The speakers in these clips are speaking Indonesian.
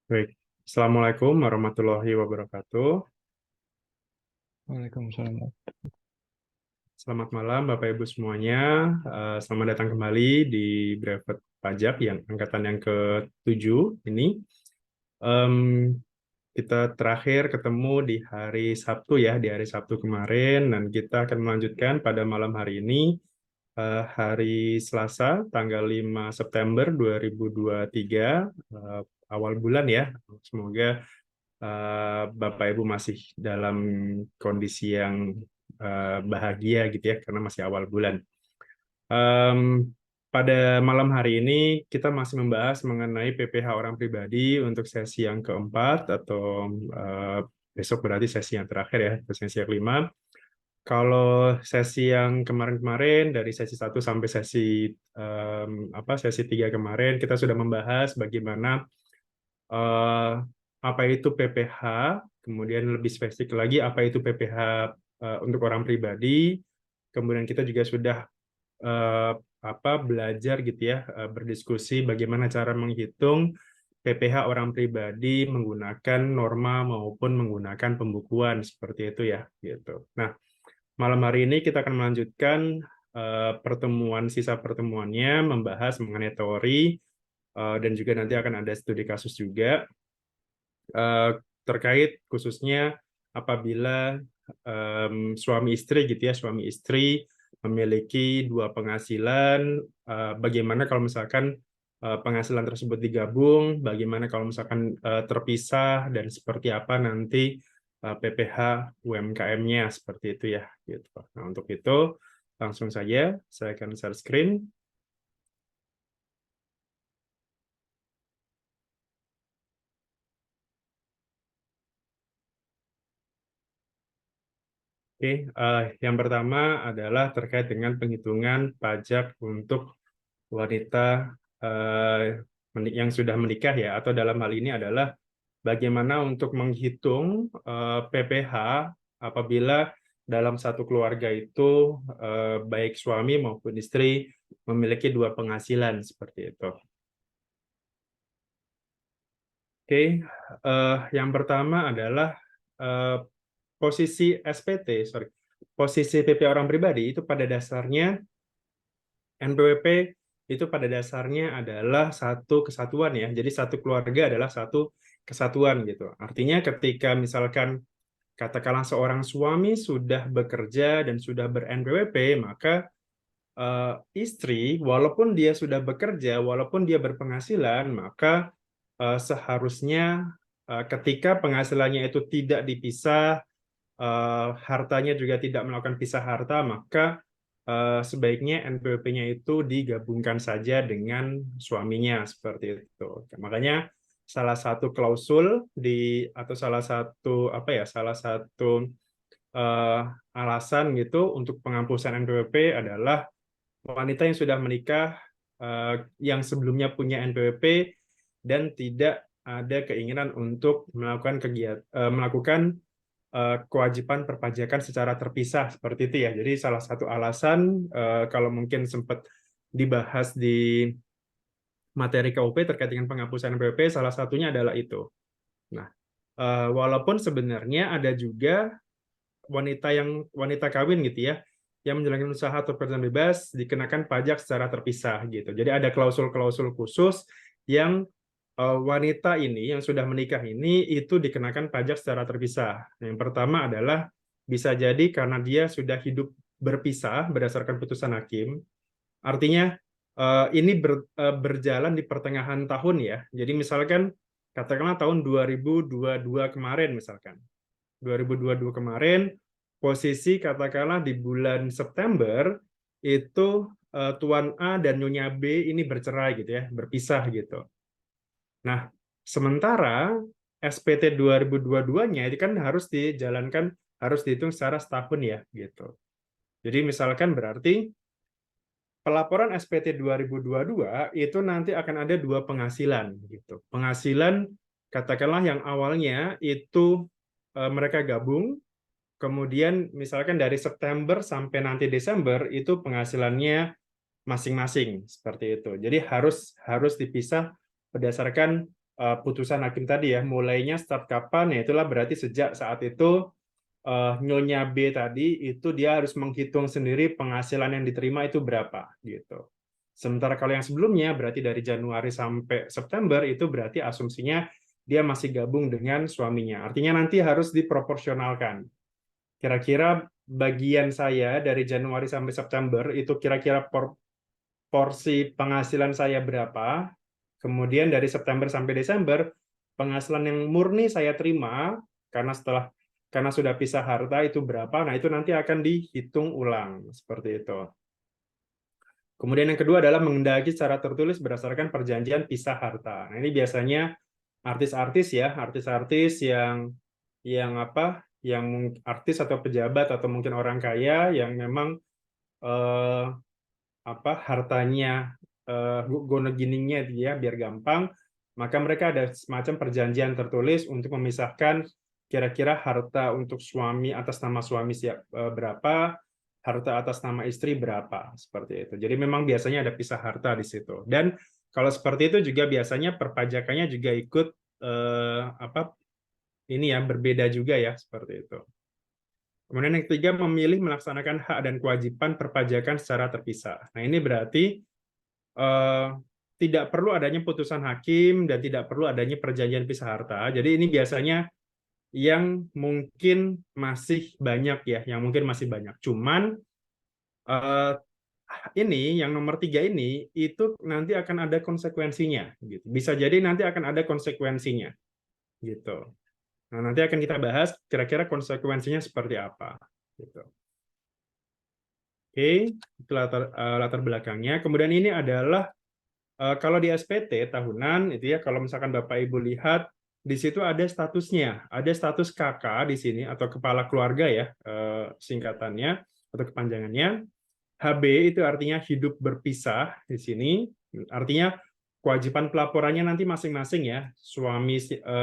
Baik. Assalamualaikum warahmatullahi wabarakatuh. Waalaikumsalam. Selamat malam Bapak Ibu semuanya. Selamat datang kembali di Brevet Pajak yang angkatan yang ke-7 ini. Em, kita terakhir ketemu di hari Sabtu ya, di hari Sabtu kemarin, dan kita akan melanjutkan pada malam hari ini, hari Selasa, tanggal 5 September 2023, awal bulan ya. Semoga Bapak Ibu masih dalam kondisi yang bahagia gitu ya, karena masih awal bulan. Em, Pada malam hari ini kita masih membahas mengenai PPh orang pribadi untuk sesi yang keempat atau eh, besok berarti sesi yang terakhir ya, sesi yang kelima. Kalau sesi yang kemarin-kemarin dari sesi 1 sampai sesi 3 kemarin kita sudah membahas bagaimana eh, apa itu PPh, kemudian lebih spesifik lagi apa itu PPh untuk orang pribadi. Kemudian kita juga sudah eh, belajar gitu ya, berdiskusi bagaimana cara menghitung PPh orang pribadi menggunakan norma maupun menggunakan pembukuan seperti itu ya gitu. Nah, malam hari ini kita akan melanjutkan sisa pertemuannya membahas mengenai teori, dan juga nanti akan ada studi kasus juga eh, terkait khususnya apabila suami istri gitu ya, suami istri memiliki dua penghasilan, bagaimana kalau misalkan penghasilan tersebut digabung, bagaimana kalau misalkan terpisah, dan seperti apa nanti PPh UMKM-nya seperti itu ya gitu. Nah, untuk itu langsung saja saya akan share screen. Oke, yang pertama adalah terkait dengan penghitungan pajak untuk wanita yang sudah menikah ya, atau dalam hal ini adalah bagaimana untuk menghitung PPh apabila dalam satu keluarga itu baik suami maupun istri memiliki dua penghasilan seperti itu. Oke, yang pertama adalah eh, posisi SPT, sorry, posisi PP orang pribadi itu pada dasarnya NPWP itu pada dasarnya adalah satu kesatuan ya. Jadi satu keluarga adalah satu kesatuan gitu. Artinya ketika misalkan katakanlah seorang suami sudah bekerja dan sudah ber-NPWP, maka istri walaupun dia sudah bekerja, walaupun dia berpenghasilan, maka seharusnya ketika penghasilannya itu tidak dipisah, hartanya juga tidak melakukan pisah harta, maka sebaiknya NPWP-nya itu digabungkan saja dengan suaminya seperti itu. Makanya salah satu klausul atau salah satu eh, alasan gitu untuk penghapusan NPWP adalah wanita yang sudah menikah, yang sebelumnya punya NPWP dan tidak ada keinginan untuk melakukan kewajiban perpajakan secara terpisah seperti itu ya. Jadi salah satu alasan, kalau mungkin sempat dibahas di materi KUP terkait dengan penghapusan NPWP, salah satunya adalah itu. Nah, walaupun sebenarnya ada juga wanita kawin gitu ya, yang menjalankan usaha atau pekerjaan bebas dikenakan pajak secara terpisah gitu. Jadi ada klausul-klausul khusus yang wanita ini yang sudah menikah ini itu dikenakan pajak secara terpisah. Yang pertama adalah bisa jadi karena dia sudah hidup berpisah berdasarkan putusan hakim. Artinya ini berjalan di pertengahan tahun ya. Jadi misalkan katakanlah tahun 2022 kemarin misalkan. 2022 kemarin posisi katakanlah di bulan September itu Tuan A dan Nyonya B ini bercerai gitu ya, berpisah gitu. Nah, sementara SPT 2022-nya itu kan harus dijalankan, harus dihitung secara setahun ya gitu. Jadi misalkan berarti pelaporan SPT 2022 itu nanti akan ada dua penghasilan gitu. Penghasilan katakanlah yang awalnya itu mereka gabung, kemudian misalkan dari September sampai nanti Desember itu penghasilannya masing-masing seperti itu. Jadi harus dipisah berdasarkan putusan hakim tadi ya, mulainya start kapan, ya itulah berarti sejak saat itu Nyonya B tadi itu dia harus menghitung sendiri penghasilan yang diterima itu berapa gitu. Sementara kalau yang sebelumnya berarti dari Januari sampai September itu berarti asumsinya dia masih gabung dengan suaminya. Artinya nanti harus diproporsionalkan. Kira-kira bagian saya dari Januari sampai September itu kira-kira porsi penghasilan saya berapa, kemudian dari September sampai Desember penghasilan yang murni saya terima karena sudah pisah harta itu berapa, nah itu nanti akan dihitung ulang seperti itu. Kemudian yang kedua adalah mengendaki secara tertulis berdasarkan perjanjian pisah harta. Nah, ini biasanya artis-artis ya, artis-artis yang apa? Yang artis atau pejabat atau mungkin orang kaya yang memang eh, apa hartanya gono giningnya dia biar gampang, maka mereka ada semacam perjanjian tertulis untuk memisahkan kira-kira harta untuk suami atas nama suami berapa, harta atas nama istri berapa, seperti itu. Jadi memang biasanya ada pisah harta di situ. Dan kalau seperti itu juga biasanya perpajakannya juga ikut apa ini ya berbeda juga ya seperti itu. Kemudian yang ketiga, memilih melaksanakan hak dan kewajiban perpajakan secara terpisah. Nah, ini berarti eh, tidak perlu adanya putusan hakim dan tidak perlu adanya perjanjian pisah harta. Jadi ini biasanya yang mungkin masih banyak ya, yang mungkin masih banyak. Cuman eh, ini yang nomor 3 ini itu nanti akan ada konsekuensinya. Gitu. Bisa jadi nanti akan ada konsekuensinya. Gitu. Nah, nanti akan kita bahas kira-kira konsekuensinya seperti apa. Gitu. Oke, itu latar belakangnya. Kemudian ini adalah kalau di SPT tahunan itu ya, kalau misalkan Bapak Ibu lihat di situ ada statusnya, ada status KK di sini atau kepala keluarga ya singkatannya atau kepanjangannya. HB itu artinya hidup berpisah di sini, artinya kewajiban pelaporannya nanti masing-masing ya. Suami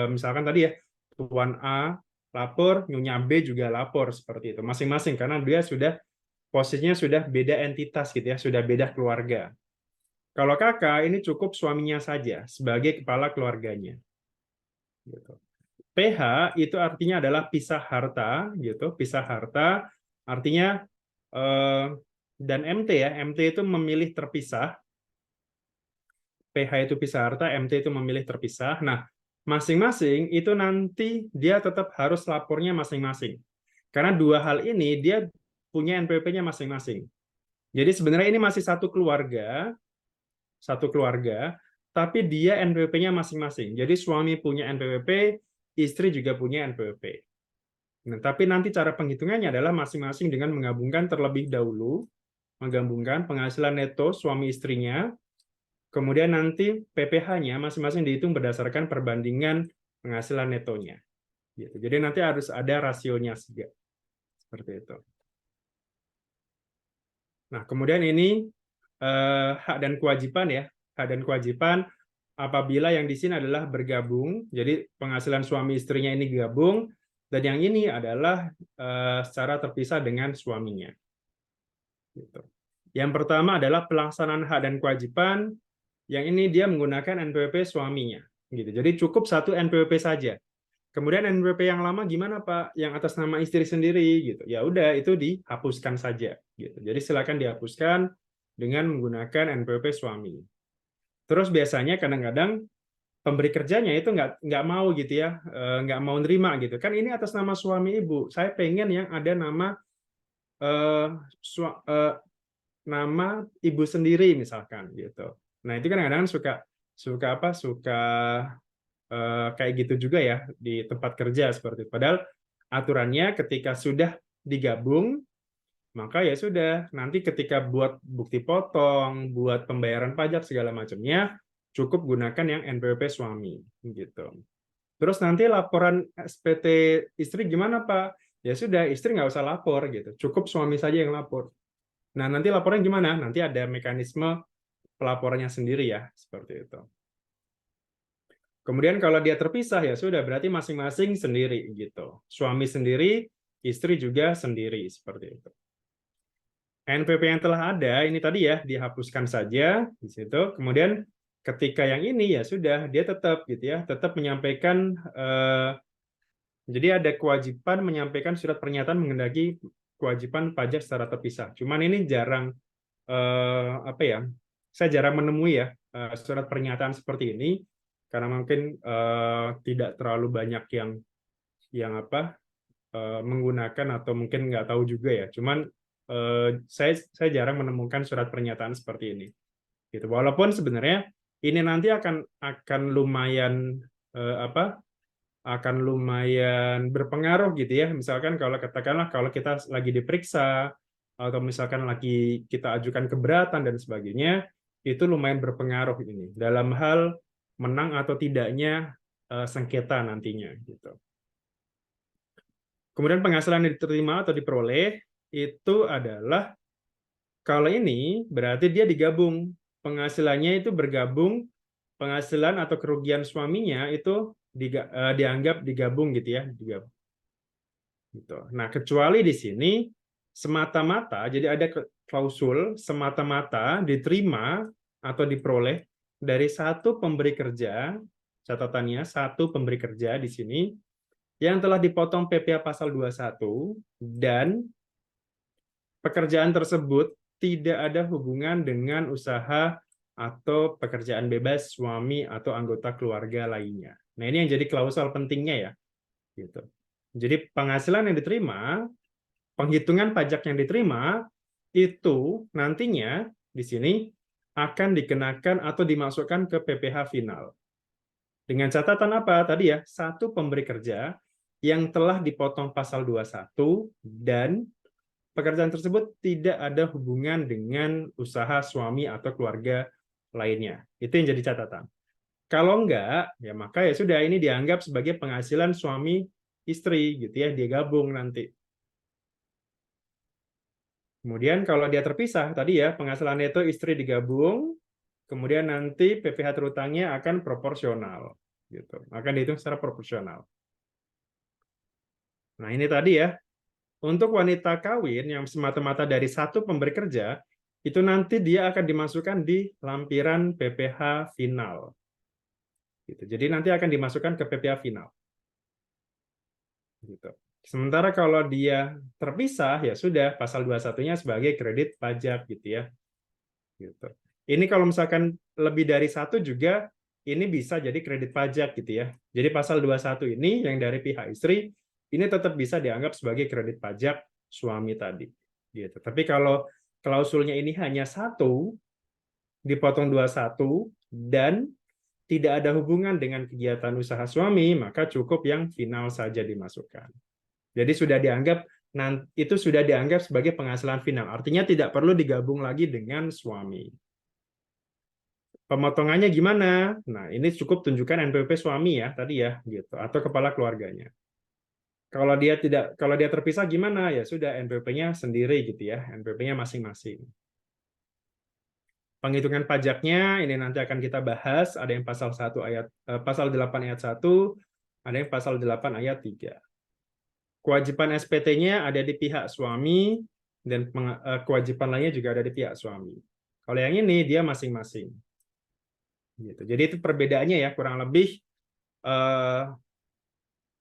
misalkan tadi ya Tuan A lapor, Nyonya B juga lapor seperti itu masing-masing karena dia sudah posisinya sudah beda entitas gitu ya, sudah beda keluarga. Kalau kakak ini cukup suaminya saja sebagai kepala keluarganya. Gitu. PH itu artinya adalah pisah harta, gitu. Pisah harta artinya dan MT ya, MT itu memilih terpisah. PH itu pisah harta, MT itu memilih terpisah. Nah, masing-masing itu nanti dia tetap harus lapornya masing-masing. Karena dua hal ini dia punya NPWP-nya masing-masing. Jadi sebenarnya ini masih satu keluarga, tapi dia NPWP-nya masing-masing. Jadi suami punya NPWP, istri juga punya NPWP. Nah, tapi nanti cara penghitungannya adalah masing-masing dengan menggabungkan terlebih dahulu, menggabungkan penghasilan neto suami istrinya, kemudian nanti PPh-nya masing-masing dihitung berdasarkan perbandingan penghasilan netonya. Gitu. Jadi nanti harus ada rasionya juga. Seperti itu. Nah, kemudian ini hak dan kewajiban ya. Hak dan kewajiban apabila yang di sini adalah bergabung, jadi penghasilan suami istrinya ini gabung, dan yang ini adalah secara terpisah dengan suaminya. Gitu. Yang pertama adalah pelaksanaan hak dan kewajiban, yang ini dia menggunakan NPWP suaminya. Gitu. Jadi cukup satu NPWP saja. Kemudian NPWP yang lama gimana Pak? Yang atas nama istri sendiri gitu. Ya udah itu dihapuskan saja gitu. Jadi silakan dihapuskan dengan menggunakan NPWP suami. Terus biasanya kadang-kadang pemberi kerjanya itu nggak mau gitu ya, nggak mau nerima gitu. Kan ini atas nama suami ibu. Saya pengen yang ada nama eh, nama ibu sendiri misalkan gitu. Nah itu kadang-kadang suka kayak gitu juga ya di tempat kerja seperti itu. Padahal aturannya ketika sudah digabung, maka ya sudah, nanti ketika buat bukti potong, buat pembayaran pajak segala macamnya, cukup gunakan yang NPWP suami gitu. Terus nanti laporan SPT istri gimana Pak? Ya sudah, istri nggak usah lapor gitu, cukup suami saja yang lapor. Nah nanti laporan gimana? Nanti ada mekanisme pelaporannya sendiri ya, seperti itu. Kemudian kalau dia terpisah ya sudah berarti masing-masing sendiri gitu. Suami sendiri, istri juga sendiri seperti itu. NPWP yang telah ada ini tadi ya dihapuskan saja di situ. Kemudian ketika yang ini ya sudah dia tetap gitu ya, tetap menyampaikan jadi ada kewajiban menyampaikan surat pernyataan mengenai kewajiban pajak secara terpisah. Cuman ini jarang apa ya? Saya jarang menemui ya surat pernyataan seperti ini karena mungkin tidak terlalu banyak yang apa menggunakan atau mungkin nggak tahu juga ya. Cuman saya jarang menemukan surat pernyataan seperti ini. Gitu. Walaupun sebenarnya ini nanti akan lumayan apa? Akan lumayan berpengaruh gitu ya. Misalkan kalau katakanlah kalau kita lagi diperiksa atau misalkan lagi kita ajukan keberatan dan sebagainya, itu lumayan berpengaruh ini dalam hal menang atau tidaknya sengketa nantinya gitu. Kemudian penghasilan yang diterima atau diperoleh itu adalah kalau ini berarti dia digabung. Penghasilannya itu bergabung, penghasilan atau kerugian suaminya itu dianggap digabung gitu ya, digabung. Gitu. Nah, kecuali di sini semata-mata, jadi ada klausul semata-mata diterima atau diperoleh dari satu pemberi kerja, catatannya satu pemberi kerja di sini yang telah dipotong PPh pasal 21 dan pekerjaan tersebut tidak ada hubungan dengan usaha atau pekerjaan bebas suami atau anggota keluarga lainnya. Nah, ini yang jadi klausul pentingnya ya. Gitu. Jadi penghasilan yang diterima, penghitungan pajak yang diterima itu nantinya di sini akan dikenakan atau dimasukkan ke PPh final. Dengan catatan apa? Tadi ya, satu pemberi kerja yang telah dipotong pasal 21 dan pekerjaan tersebut tidak ada hubungan dengan usaha suami atau keluarga lainnya. Itu yang jadi catatan. Kalau enggak, ya maka ya sudah ini dianggap sebagai penghasilan suami istri gitu ya, dia gabung nanti. Kemudian kalau dia terpisah tadi ya, penghasilannya itu istri digabung, kemudian nanti PPh terutangnya akan proporsional gitu. Akan dihitung secara proporsional. Nah, ini tadi ya. Untuk wanita kawin yang semata-mata dari satu pemberi kerja, itu nanti dia akan dimasukkan di lampiran PPh final. Gitu. Jadi nanti akan dimasukkan ke PPh final. Gitu. Sementara kalau dia terpisah, ya sudah, pasal 21-nya sebagai kredit pajak gitu ya. Gitu. Ini kalau misalkan lebih dari satu juga, ini bisa jadi kredit pajak gitu ya. Jadi pasal 21 ini yang dari pihak istri, ini tetap bisa dianggap sebagai kredit pajak suami tadi. Gitu. Tapi kalau klausulnya ini hanya satu, dipotong 21, dan tidak ada hubungan dengan kegiatan usaha suami, maka cukup yang final saja dimasukkan. Jadi sudah dianggap itu sudah dianggap sebagai penghasilan final. Artinya tidak perlu digabung lagi dengan suami. Pemotongannya gimana? Nah, ini cukup tunjukkan NPWP suami ya tadi ya gitu atau kepala keluarganya. Kalau dia terpisah gimana? Ya sudah NPWP-nya sendiri gitu ya. NPWP-nya masing-masing. Penghitungan pajaknya ini nanti akan kita bahas, ada yang pasal 1 ayat pasal 8 ayat 1, ada yang pasal 8 ayat 3. Kewajiban SPT-nya ada di pihak suami dan kewajiban lainnya juga ada di pihak suami. Kalau yang ini dia masing-masing. Gitu. Jadi itu perbedaannya ya kurang lebih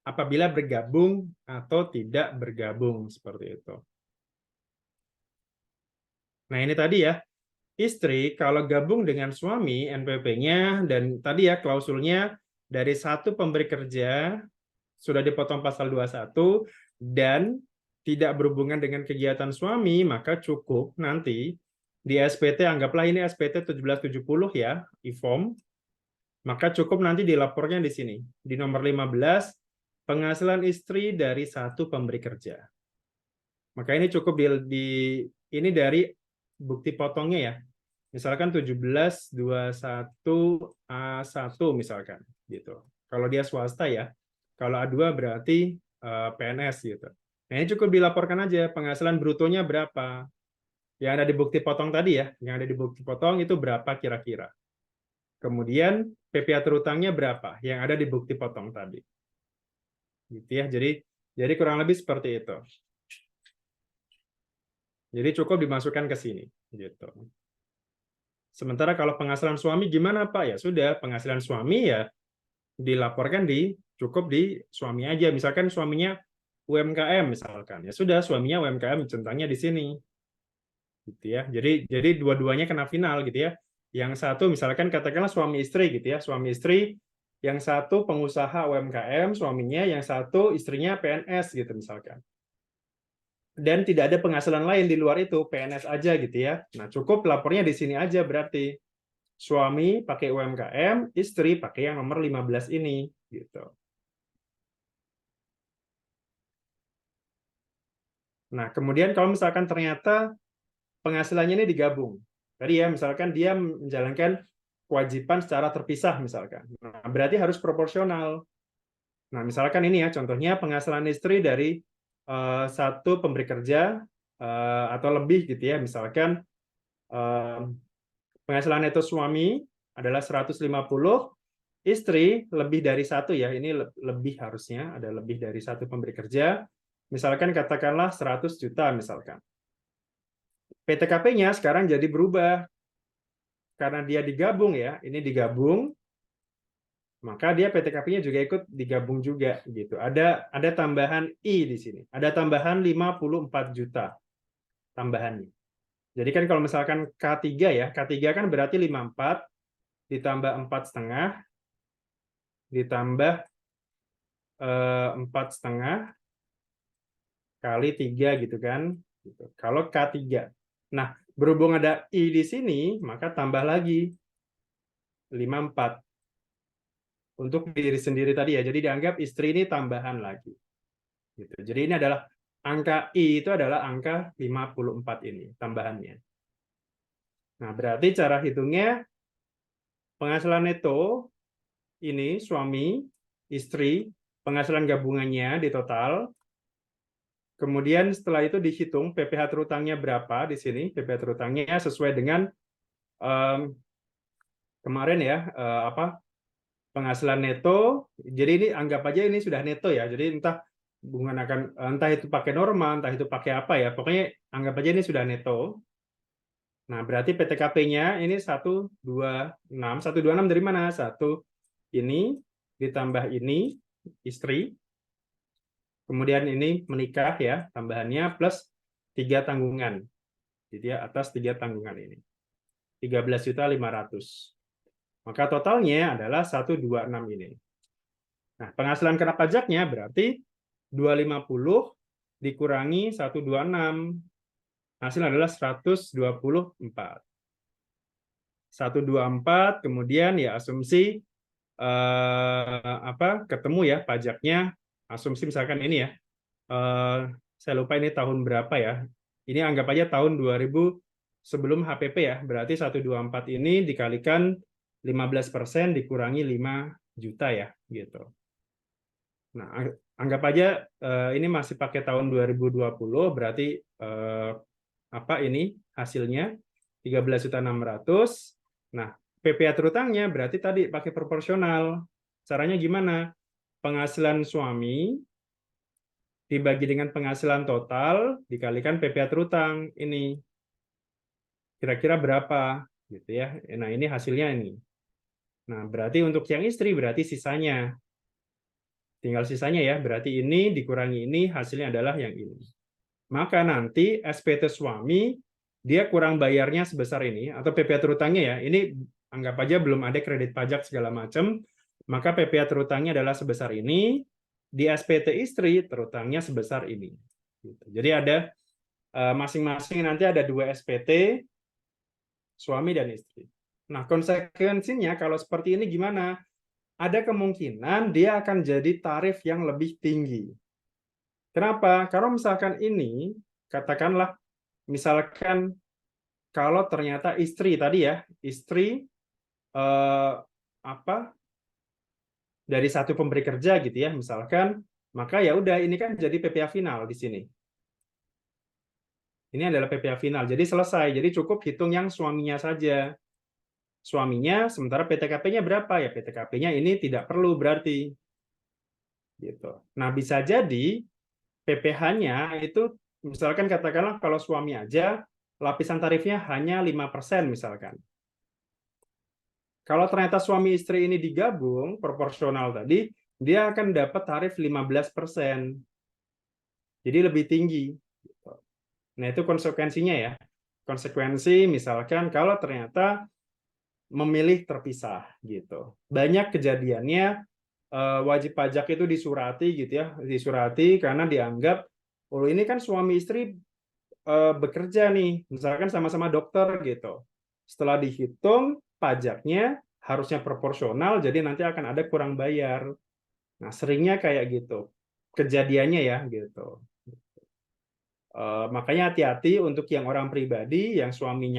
apabila bergabung atau tidak bergabung seperti itu. Nah ini tadi ya istri kalau gabung dengan suami NPWP-nya dan tadi ya klausulnya dari satu pemberi kerja sudah dipotong pasal 21 dan tidak berhubungan dengan kegiatan suami, maka cukup nanti di SPT, anggaplah ini SPT 1770 ya, IFOM, maka cukup nanti dilapornya di sini, di nomor 15, penghasilan istri dari satu pemberi kerja. Maka ini cukup ini dari bukti potongnya ya. Misalkan 1721A1 misalkan gitu. Kalau dia swasta ya. Kalau A2 berarti PNS gitu. Nah, ini cukup dilaporkan aja penghasilan brutonya berapa. Yang ada di bukti potong tadi ya, yang ada di bukti potong itu berapa kira-kira. Kemudian PPh terutangnya berapa yang ada di bukti potong tadi. Gitu ya. Jadi kurang lebih seperti itu. Jadi cukup dimasukkan ke sini gitu. Sementara kalau penghasilan suami gimana Pak? Ya sudah, penghasilan suami ya dilaporkan cukup di suami aja. Misalkan suaminya UMKM misalkan, ya sudah suaminya UMKM centangnya di sini, gitu ya. Jadi dua-duanya kena final gitu ya. Yang satu misalkan katakanlah suami istri gitu ya, suami istri, yang satu pengusaha UMKM suaminya, yang satu istrinya PNS gitu misalkan. Dan tidak ada penghasilan lain di luar itu, PNS aja gitu ya. Nah, cukup lapornya di sini aja berarti. Suami pakai UMKM, istri pakai yang nomor 15 ini gitu. Nah, kemudian kalau misalkan ternyata penghasilannya ini digabung. Tadi ya, misalkan dia menjalankan kewajiban secara terpisah misalkan. Nah, berarti harus proporsional. Nah, misalkan ini ya, contohnya penghasilan istri dari satu pemberi kerja atau lebih gitu ya, misalkan penghasilan neto suami adalah 150, istri lebih dari satu ya, ini lebih harusnya, ada lebih dari satu pemberi kerja, misalkan katakanlah 100 juta misalkan. PTKP-nya sekarang jadi berubah, karena dia digabung ya, ini digabung, maka dia PTKP-nya juga ikut digabung juga gitu. Ada tambahan I di sini, ada tambahan 54 juta tambahannya. Jadi kan kalau misalkan K3 ya, K3 kan berarti 54 ditambah 4,5 ditambah 4,5 kali 3 gitu kan. Gitu. Kalau K3. Nah, berhubung ada I di sini, maka tambah lagi 54 untuk diri sendiri tadi ya. Jadi dianggap istri ini tambahan lagi. Gitu. Jadi ini adalah angka I itu adalah angka 54 ini tambahannya. Nah, berarti cara hitungnya penghasilan neto ini suami, istri, penghasilan gabungannya di total. Kemudian setelah itu dihitung PPh terutangnya berapa di sini. PPh terutangnya sesuai dengan kemarin ya penghasilan neto. Jadi ini anggap aja ini sudah neto ya. Jadi entah itu pakai norma, entah itu pakai apa ya. Pokoknya anggap aja ini sudah neto. Nah, berarti PTKP-nya ini 126. 126 dari mana? Satu ini ditambah ini istri. Kemudian ini menikah ya, tambahannya plus 3 tanggungan. Jadi ya atas 3 tanggungan ini. 13.500.000. Maka totalnya adalah 126 ini. Nah, penghasilan kena pajaknya berarti 250 dikurangi 126. Hasil adalah 124. 124, kemudian ya asumsi ketemu ya pajaknya, asumsi misalkan ini ya. Saya lupa ini tahun berapa ya. Ini anggap aja tahun 2000 sebelum HPP ya. Berarti 124 ini dikalikan 15% dikurangi 5 juta ya gitu. Nah, anggap aja ini masih pakai tahun 2020, berarti ini hasilnya 13.600.000. Nah, PPh terutangnya berarti tadi pakai proporsional. Caranya gimana? Penghasilan suami dibagi dengan penghasilan total dikalikan PPh terutang ini. Kira-kira berapa gitu ya. Nah, ini hasilnya ini. Nah, berarti untuk yang istri berarti sisanya. Tinggal sisanya ya, berarti ini dikurangi ini, hasilnya adalah yang ini. Maka nanti SPT suami, dia kurang bayarnya sebesar ini, atau PPh terutangnya ya, ini anggap aja belum ada kredit pajak segala macam, maka PPh terutangnya adalah sebesar ini, di SPT istri terutangnya sebesar ini. Jadi ada masing-masing nanti ada 2 SPT, suami dan istri. Nah, konsekuensinya kalau seperti ini gimana? Ada kemungkinan dia akan jadi tarif yang lebih tinggi. Kenapa? Karena misalkan ini, katakanlah, misalkan kalau ternyata istri tadi ya, istri dari satu pemberi kerja gitu ya, misalkan, maka ya udah ini kan jadi PPh final di sini. Ini adalah PPh final, jadi selesai. Jadi cukup hitung yang suaminya saja. Suaminya, sementara PTKP-nya berapa ya? PTKP-nya ini tidak perlu berarti. Gitu. Nah, bisa jadi PPh-nya itu misalkan katakanlah kalau suami aja lapisan tarifnya hanya 5% misalkan. Kalau ternyata suami istri ini digabung proporsional tadi, dia akan dapat tarif 15%. Jadi lebih tinggi. Nah, itu konsekuensinya ya. Konsekuensi misalkan kalau ternyata memilih terpisah gitu. Banyak kejadiannya wajib pajak itu disurati gitu ya, disurati karena dianggap oh ini kan suami istri bekerja nih, misalkan sama-sama dokter gitu. Setelah dihitung pajaknya harusnya proporsional, jadi nanti akan ada kurang bayar. Nah, seringnya kayak gitu. Kejadiannya ya gitu. Makanya hati-hati untuk yang orang pribadi yang suami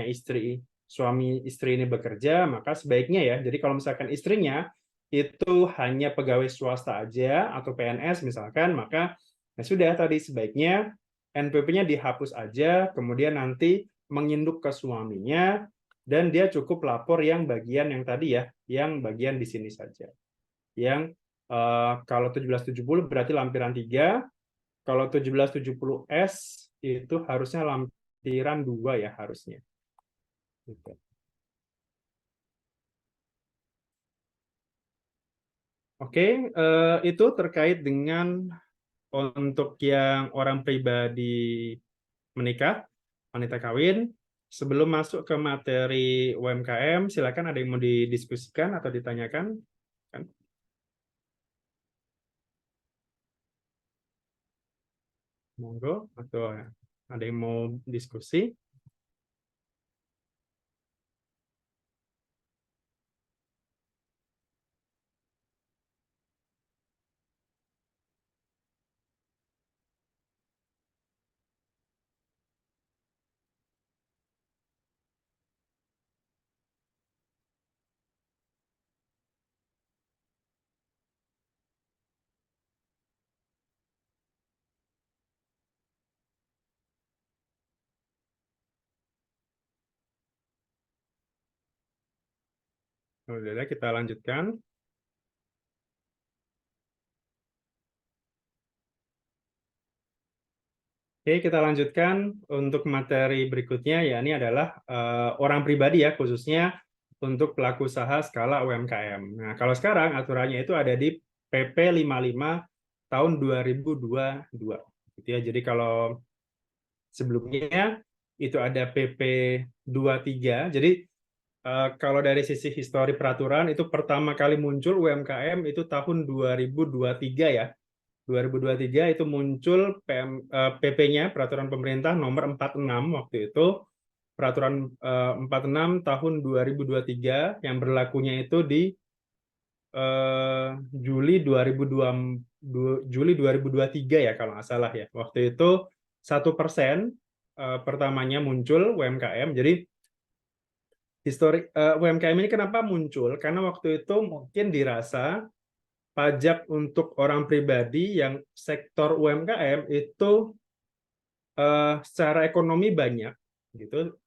istri ini bekerja, maka sebaiknya ya. Jadi kalau misalkan istrinya itu hanya pegawai swasta aja atau PNS misalkan, maka ya sudah tadi sebaiknya NPP-nya dihapus aja, kemudian nanti menginduk ke suaminya dan dia cukup lapor yang bagian yang tadi ya, yang bagian di sini saja. Yang kalau 1770 berarti lampiran 3. Kalau 1770S itu harusnya lampiran 2 ya harusnya. Gitu. Oke, itu terkait dengan untuk yang orang pribadi menikah, wanita kawin. Sebelum masuk ke materi UMKM, silakan ada yang mau didiskusikan atau ditanyakan? Kan? Monggo, atau ada yang mau diskusi? Udah, kita lanjutkan. Oke, kita lanjutkan untuk materi berikutnya, ya ini adalah orang pribadi ya, khususnya untuk pelaku usaha skala UMKM. Nah, kalau sekarang aturannya itu ada di PP 55 tahun 2022. Gitu ya. Jadi kalau sebelumnya itu ada PP 23. Jadi kalau dari sisi histori peraturan itu pertama kali muncul UMKM itu tahun 2023 ya. 2023 itu muncul PP-nya, Peraturan Pemerintah Nomor 46 waktu itu, Peraturan 46 tahun 2023 yang berlakunya itu di Juli 2023 ya kalau nggak salah ya. Waktu itu 1% pertamanya muncul UMKM. Jadi histori UMKM ini kenapa muncul? Karena waktu itu mungkin dirasa pajak untuk orang pribadi yang sektor UMKM itu secara ekonomi banyak gitu.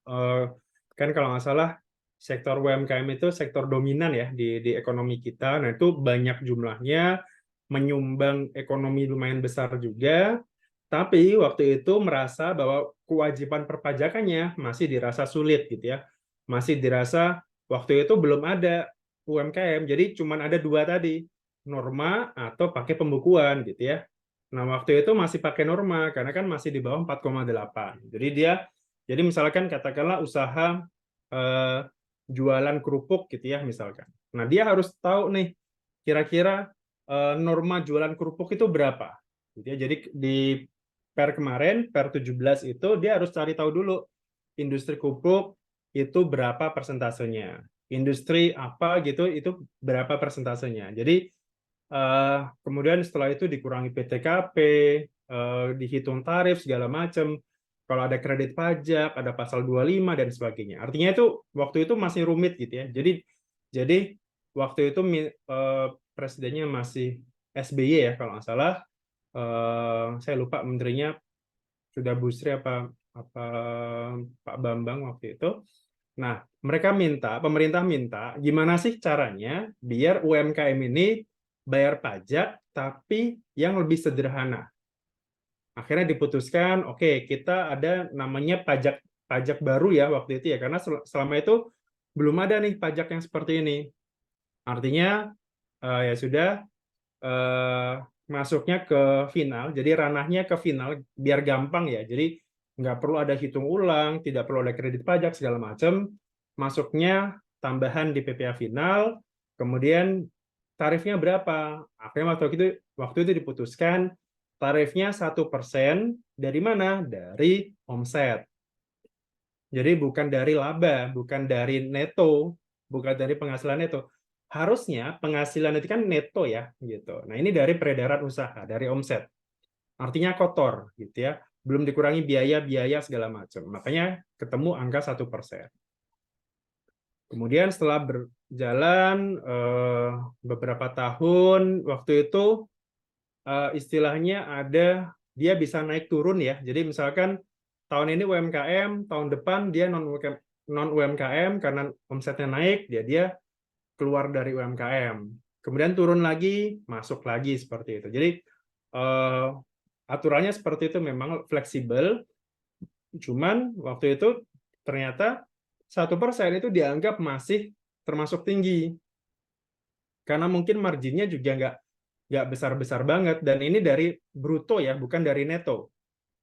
Kan kalau nggak salah sektor UMKM itu sektor dominan ya di ekonomi kita. Nah, itu banyak jumlahnya, menyumbang ekonomi lumayan besar juga. Tapi waktu itu merasa bahwa kewajiban perpajakannya masih dirasa sulit gitu ya. Masih dirasa waktu itu belum ada UMKM. Jadi cuma ada dua tadi, norma atau pakai pembukuan gitu ya. Nah, waktu itu masih pakai norma karena kan masih di bawah 4,8. Jadi misalkan katakanlah usaha eh, jualan kerupuk gitu ya misalkan. Nah, dia harus tahu nih kira-kira norma jualan kerupuk itu berapa. Gitu ya. Jadi di per kemarin, per 17 itu dia harus cari tahu dulu industri kerupuk itu berapa persentasenya. Industri apa gitu itu berapa persentasenya. Jadi kemudian setelah itu dikurangi PTKP, dihitung tarif segala macam. Kalau ada kredit pajak, ada pasal 25 dan sebagainya. Artinya itu waktu itu masih rumit gitu ya. Jadi waktu itu presidennya masih SBY ya kalau nggak salah. Saya lupa menterinya sudah Bu Sri apa Pak Bambang waktu itu. Nah, pemerintah minta, gimana sih caranya biar UMKM ini bayar pajak, tapi yang lebih sederhana. Akhirnya diputuskan, oke, kita ada namanya pajak baru ya waktu itu ya, karena selama itu belum ada nih pajak yang seperti ini. Artinya ya sudah, masuknya ke final, jadi ranahnya ke final biar gampang ya. Jadi nggak perlu ada hitung ulang, tidak perlu ada kredit pajak segala macam. Masuknya tambahan di PPh final, kemudian tarifnya berapa? Akhirnya waktu itu diputuskan tarifnya 1% dari mana? Dari omset. Jadi bukan dari laba, bukan dari neto, bukan dari penghasilan neto. Harusnya penghasilan itu kan neto ya, gitu. Nah, ini dari peredaran usaha, dari omset. Artinya kotor, gitu ya. Belum dikurangi biaya-biaya segala macam. Makanya ketemu angka 1%. Kemudian setelah berjalan beberapa tahun, waktu itu istilahnya ada, dia bisa naik turun ya. Jadi misalkan tahun ini UMKM, tahun depan dia non UMKM karena omsetnya naik, dia keluar dari UMKM. Kemudian turun lagi, masuk lagi seperti itu. Jadi aturannya seperti itu, memang fleksibel. Cuman waktu itu ternyata 1% itu dianggap masih termasuk tinggi. Karena mungkin marginnya juga nggak besar-besar banget. Dan ini dari bruto ya, bukan dari neto.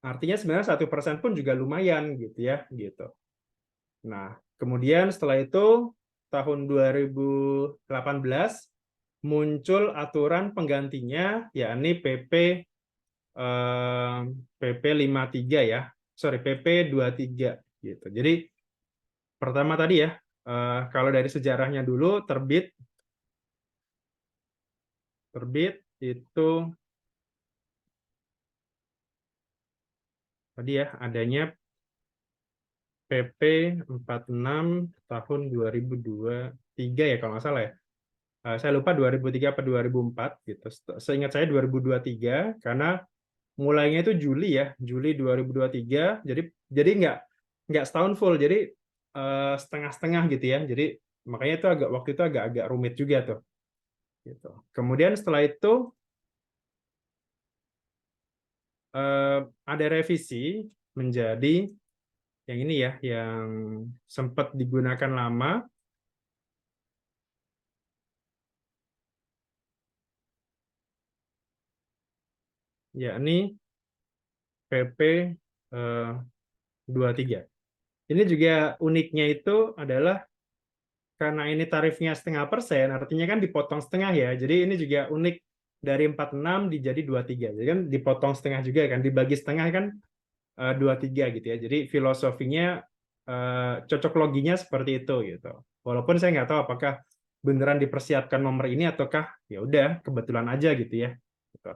Artinya sebenarnya 1% pun juga lumayan gitu ya, gitu. Nah, kemudian setelah itu tahun 2018 muncul aturan penggantinya, yakni PP 53 ya, sorry PP 23 gitu. Jadi pertama tadi ya, kalau dari sejarahnya dulu terbit itu tadi ya adanya PP 46 tahun 2023 ya kalau nggak salah ya. Saya lupa 2003 atau 2004 gitu. Seingat saya 2023 karena mulainya itu Juli ya, Juli 2023. Jadi nggak setahun full, jadi setengah-setengah gitu ya. Jadi makanya itu waktu itu agak rumit juga tuh. Gitu. Kemudian setelah itu ada revisi menjadi yang ini ya, yang sempat digunakan lama, yakni PP 23. Ini juga uniknya itu adalah karena ini tarifnya 0,5%, artinya kan dipotong setengah ya. Jadi ini juga unik, dari 46 jadi 23. Jadi kan dipotong setengah juga kan, dibagi setengah kan 23 gitu ya. Jadi filosofinya cocok loginya seperti itu gitu. Walaupun saya nggak tahu apakah beneran dipersiapkan nomor ini ataukah ya udah kebetulan aja gitu ya. Gitu.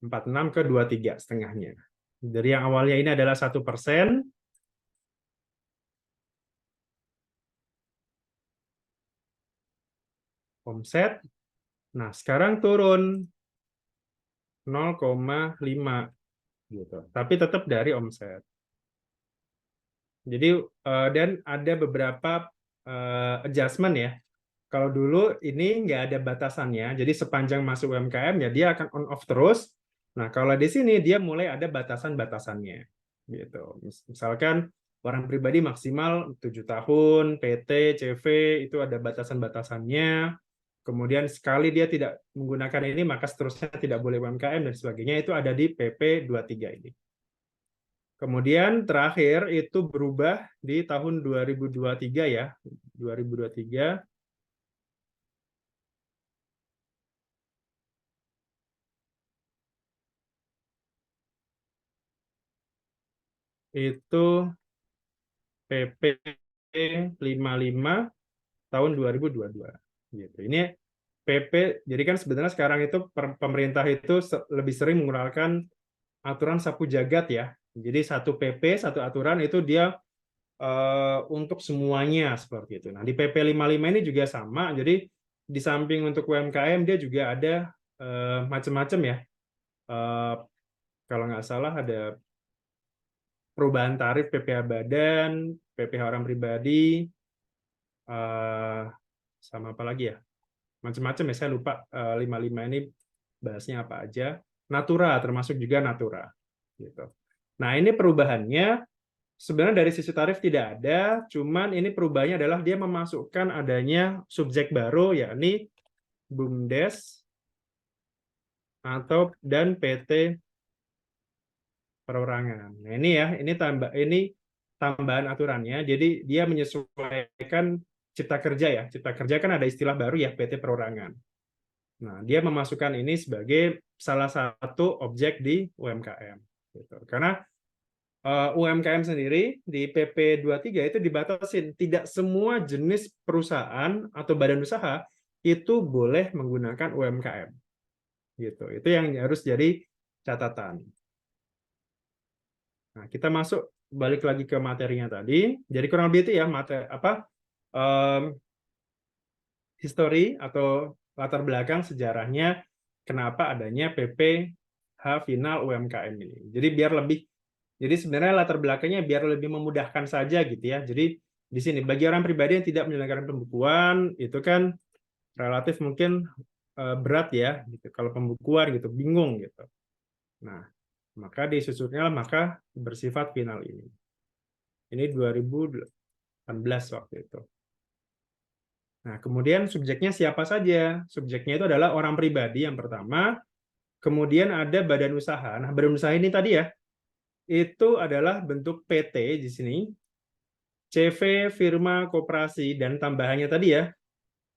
46 ke 23 setengahnya. Dari yang awalnya ini adalah 1%, omset. Nah, sekarang turun 0,5 gitu. Tapi tetap dari omset. Jadi dan ada beberapa adjustment ya. Kalau dulu ini nggak ada batasannya, jadi sepanjang masuk UMKM ya dia akan on off terus. Nah, kalau di sini dia mulai ada batasan-batasannya. Gitu. Misalkan orang pribadi maksimal 7 tahun, PT, CV itu ada batasan-batasannya. Kemudian sekali dia tidak menggunakan ini, maka seterusnya tidak boleh UMKM dan sebagainya. Itu ada di PP 23 ini. Kemudian terakhir itu berubah di tahun 2023 ya. 2023 itu PP 55 tahun 2022 gitu. Ini PP, jadi kan sebenarnya sekarang itu pemerintah itu lebih sering menggunakan aturan sapu jagat ya. Jadi satu PP, satu aturan itu dia untuk semuanya seperti itu. Nah, di PP 55 ini juga sama. Jadi di samping untuk UMKM dia juga ada macam-macam ya. Kalau nggak salah ada perubahan tarif PPh badan, PPh orang pribadi, sama apa lagi ya? Macam-macam ya, saya lupa 55 ini bahasnya apa aja. Natura termasuk juga Natura gitu. Nah, ini perubahannya Sebenarnya dari sisi tarif tidak ada, cuman ini perubahannya adalah dia memasukkan adanya subjek baru, yakni BUMDes dan PT perorangan. Nah, ini ya, ini tambahan aturannya. Jadi dia menyesuaikan cipta kerja ya. Cipta kerja kan ada istilah baru ya, PT perorangan. Nah, dia memasukkan ini sebagai salah satu objek di UMKM. Gitu. Karena UMKM sendiri di PP 23 itu dibatasin. Tidak semua jenis perusahaan atau badan usaha itu boleh menggunakan UMKM. Gitu. Itu yang harus jadi catatan. Nah, kita masuk balik lagi ke materinya tadi. Jadi kurang lebih itu ya history atau latar belakang sejarahnya kenapa adanya PPh final UMKM ini. Jadi sebenarnya latar belakangnya biar lebih memudahkan saja gitu ya. Jadi di sini bagi orang pribadi yang tidak menyelenggarakan pembukuan itu kan relatif mungkin berat ya gitu. Kalau pembukuan gitu bingung gitu. Nah, maka disusutnya maka bersifat final ini. Ini 2018 waktu itu. Nah, kemudian subjeknya siapa saja? Subjeknya itu adalah orang pribadi yang pertama, kemudian ada badan usaha. Nah, badan usaha ini tadi ya, itu adalah bentuk PT di sini, CV, firma, koperasi, dan tambahannya tadi ya,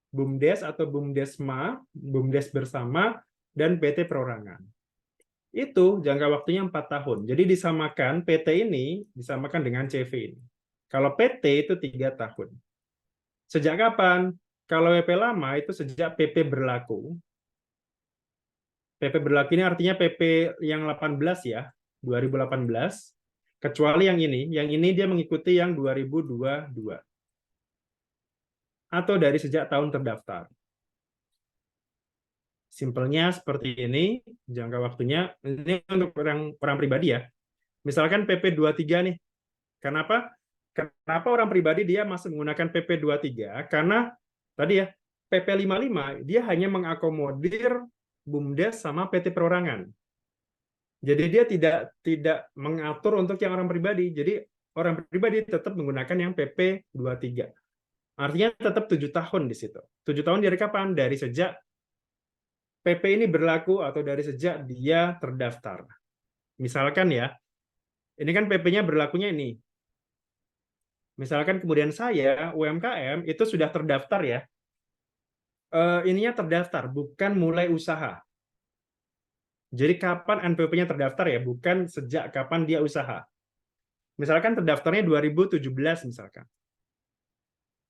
BUMDes atau BUMDesma, BUMDes bersama, dan PT perorangan. Itu jangka waktunya 4 tahun. Jadi disamakan PT ini, disamakan dengan CV ini. Kalau PT itu 3 tahun. Sejak kapan? Kalau WP lama itu sejak PP berlaku. PP berlaku ini artinya PP yang 18 ya, 2018. Kecuali yang ini dia mengikuti yang 2022. Atau dari sejak tahun terdaftar. Simpelnya seperti ini, jangka waktunya. Ini untuk orang pribadi ya. Misalkan PP 23 nih. Kenapa? Kenapa orang pribadi dia masih menggunakan PP 23? Karena tadi ya, PP 55 dia hanya mengakomodir BUMDes sama PT perorangan. Jadi dia tidak mengatur untuk yang orang pribadi. Jadi orang pribadi tetap menggunakan yang PP 23. Artinya tetap 7 tahun di situ. 7 tahun dari kapan? Dari sejak PP ini berlaku atau dari sejak dia terdaftar. Misalkan ya, ini kan PP-nya berlakunya ini. Misalkan kemudian saya, UMKM, itu sudah terdaftar ya. Ininya terdaftar, bukan mulai usaha. Jadi kapan NPWP-nya terdaftar ya, bukan sejak kapan dia usaha. Misalkan terdaftarnya 2017 misalkan.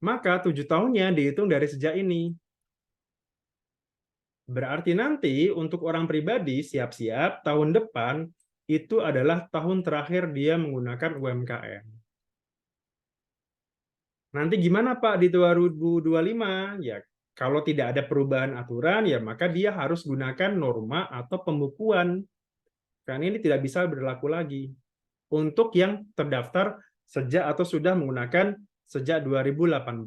Maka 7 tahunnya dihitung dari sejak ini. Berarti nanti untuk orang pribadi siap-siap tahun depan itu adalah tahun terakhir dia menggunakan UMKM. Nanti gimana Pak di 2025? Ya, kalau tidak ada perubahan aturan, ya maka dia harus gunakan norma atau pembukuan. Karena ini tidak bisa berlaku lagi. Untuk yang terdaftar sejak atau sudah menggunakan sejak 2018.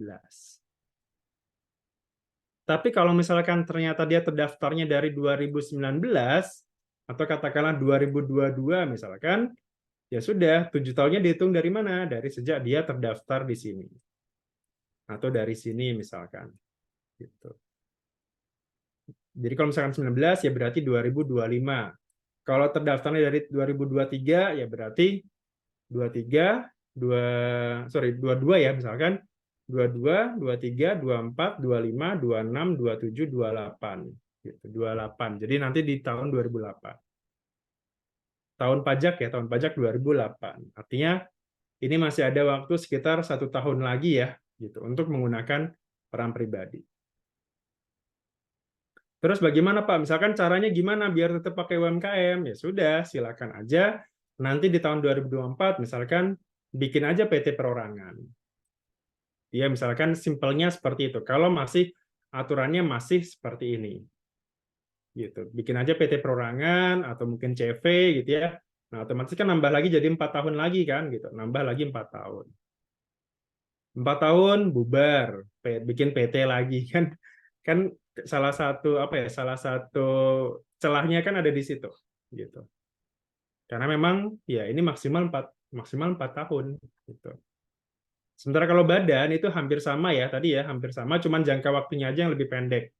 Tapi kalau misalkan ternyata dia terdaftarnya dari 2019, atau katakanlah 2022 misalkan, ya sudah, 7 tahunnya dihitung dari mana? Dari sejak dia terdaftar di sini. Atau dari sini misalkan. Gitu. Jadi kalau misalkan 19 ya berarti 2025. Kalau terdaftarnya dari 2023 ya berarti 23 22 ya misalkan 22, 23, 24, 25, 26, 27, 28 gitu. 28. Jadi nanti di tahun 2008. Tahun pajak ya, tahun pajak 2008. Artinya ini masih ada waktu sekitar 1 tahun lagi ya gitu untuk menggunakan peran pribadi. Terus bagaimana Pak? Misalkan caranya gimana biar tetap pakai UMKM? Ya sudah, silakan aja. Nanti di tahun 2024 misalkan bikin aja PT perorangan. Ya misalkan simpelnya seperti itu. Kalau masih aturannya masih seperti ini. Gitu. Bikin aja PT perorangan atau mungkin CV gitu ya. Nah, otomatis kan nambah lagi jadi 4 tahun lagi kan gitu. Nambah lagi 4 tahun. 4 tahun bubar, bikin PT lagi kan. Kan salah satu salah satu celahnya kan ada di situ gitu. Karena memang ya ini maksimal maksimal 4 tahun. Gitu. Sementara kalau badan itu hampir sama ya, tadi ya hampir sama, cuman jangka waktunya aja yang lebih pendek.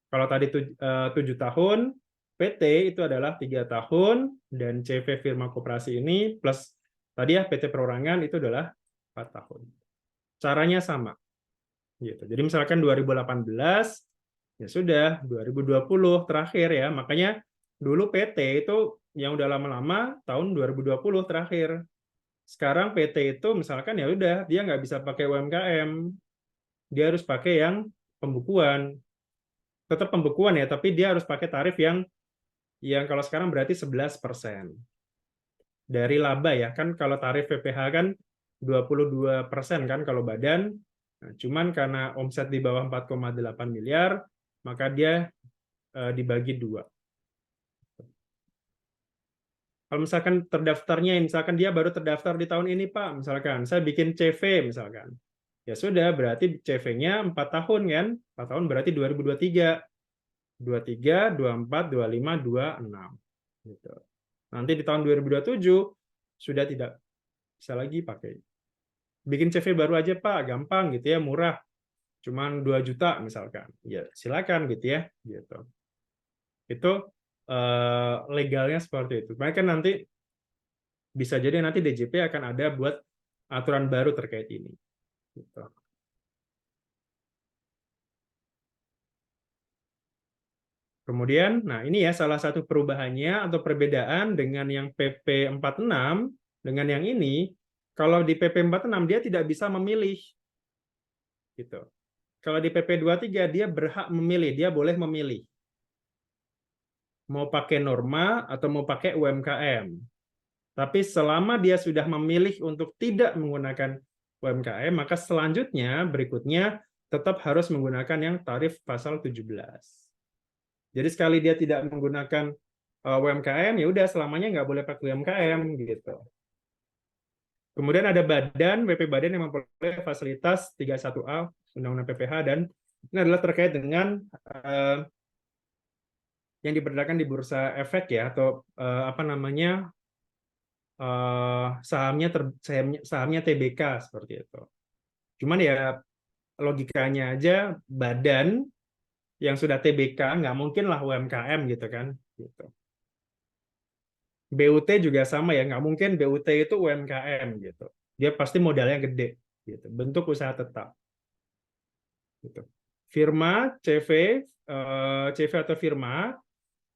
Kalau tadi 7 tahun, PT itu adalah 3 tahun, dan CV firma koperasi ini plus tadi ya PT perorangan itu adalah 4 tahun. Caranya sama. Gitu. Jadi misalkan 2018, ya sudah 2020 terakhir ya. Makanya dulu PT itu yang udah lama-lama tahun 2020 terakhir. Sekarang PT itu misalkan ya udah dia nggak bisa pakai UMKM, dia harus pakai yang pembukuan. Tetap pembukuan ya, tapi dia harus pakai tarif yang kalau sekarang berarti 11% dari laba ya. Kan kalau tarif PPH kan 22% kan kalau badan. Nah, cuman karena omset di bawah 4,8 miliar, maka dia dibagi 2. Kalau misalkan terdaftarnya, misalkan dia baru terdaftar di tahun ini, Pak, misalkan saya bikin CV, misalkan. Ya sudah, berarti CV-nya 4 tahun kan? 4 tahun berarti 2023. 23, 24, 25, 26. Gitu. Nanti di tahun 2027 sudah tidak bisa lagi pakai. Bikin CV baru aja, Pak, gampang gitu ya, murah. Cuman 2 juta misalkan. Ya, silakan gitu ya, gitu. Itu legalnya seperti itu. Makanya kan nanti bisa jadi nanti DJP akan ada buat aturan baru terkait ini. Gitu. Kemudian, nah ini ya salah satu perubahannya atau perbedaan dengan yang PP 46 dengan yang ini. Kalau di PP 46 dia tidak bisa memilih. Gitu. Kalau di PP 23 dia berhak memilih, dia boleh memilih. Mau pakai norma atau mau pakai UMKM. Tapi selama dia sudah memilih untuk tidak menggunakan UMKM, maka selanjutnya berikutnya tetap harus menggunakan yang tarif pasal 17. Jadi sekali dia tidak menggunakan UMKM, ya udah selamanya nggak boleh pakai UMKM gitu. Kemudian ada badan, WP Badan yang memperoleh fasilitas 31A Undang-Undang PPH, dan ini adalah terkait dengan yang diperdakan di bursa efek ya, atau apa namanya, sahamnya TBK seperti itu. Cuman ya logikanya aja badan yang sudah TBK nggak mungkin lah UMKM gitu kan. Gitu. BUT juga sama ya, nggak mungkin BUT itu UMKM gitu. Dia pasti modalnya gede, gitu. Bentuk usaha tetap. Gitu. Firma CV atau firma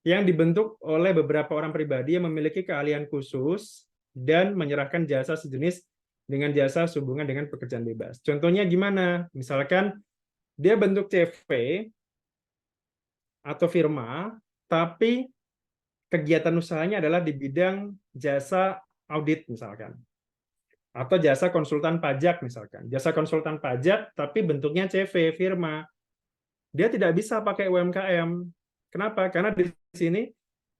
yang dibentuk oleh beberapa orang pribadi yang memiliki keahlian khusus dan menyerahkan jasa sejenis dengan jasa sehubungan dengan pekerjaan bebas. Contohnya gimana? Misalkan dia bentuk CV atau firma, tapi kegiatan usahanya adalah di bidang jasa audit misalkan, atau jasa konsultan pajak misalkan. Jasa konsultan pajak tapi bentuknya CV firma. Dia tidak bisa pakai UMKM. Kenapa? Karena di sini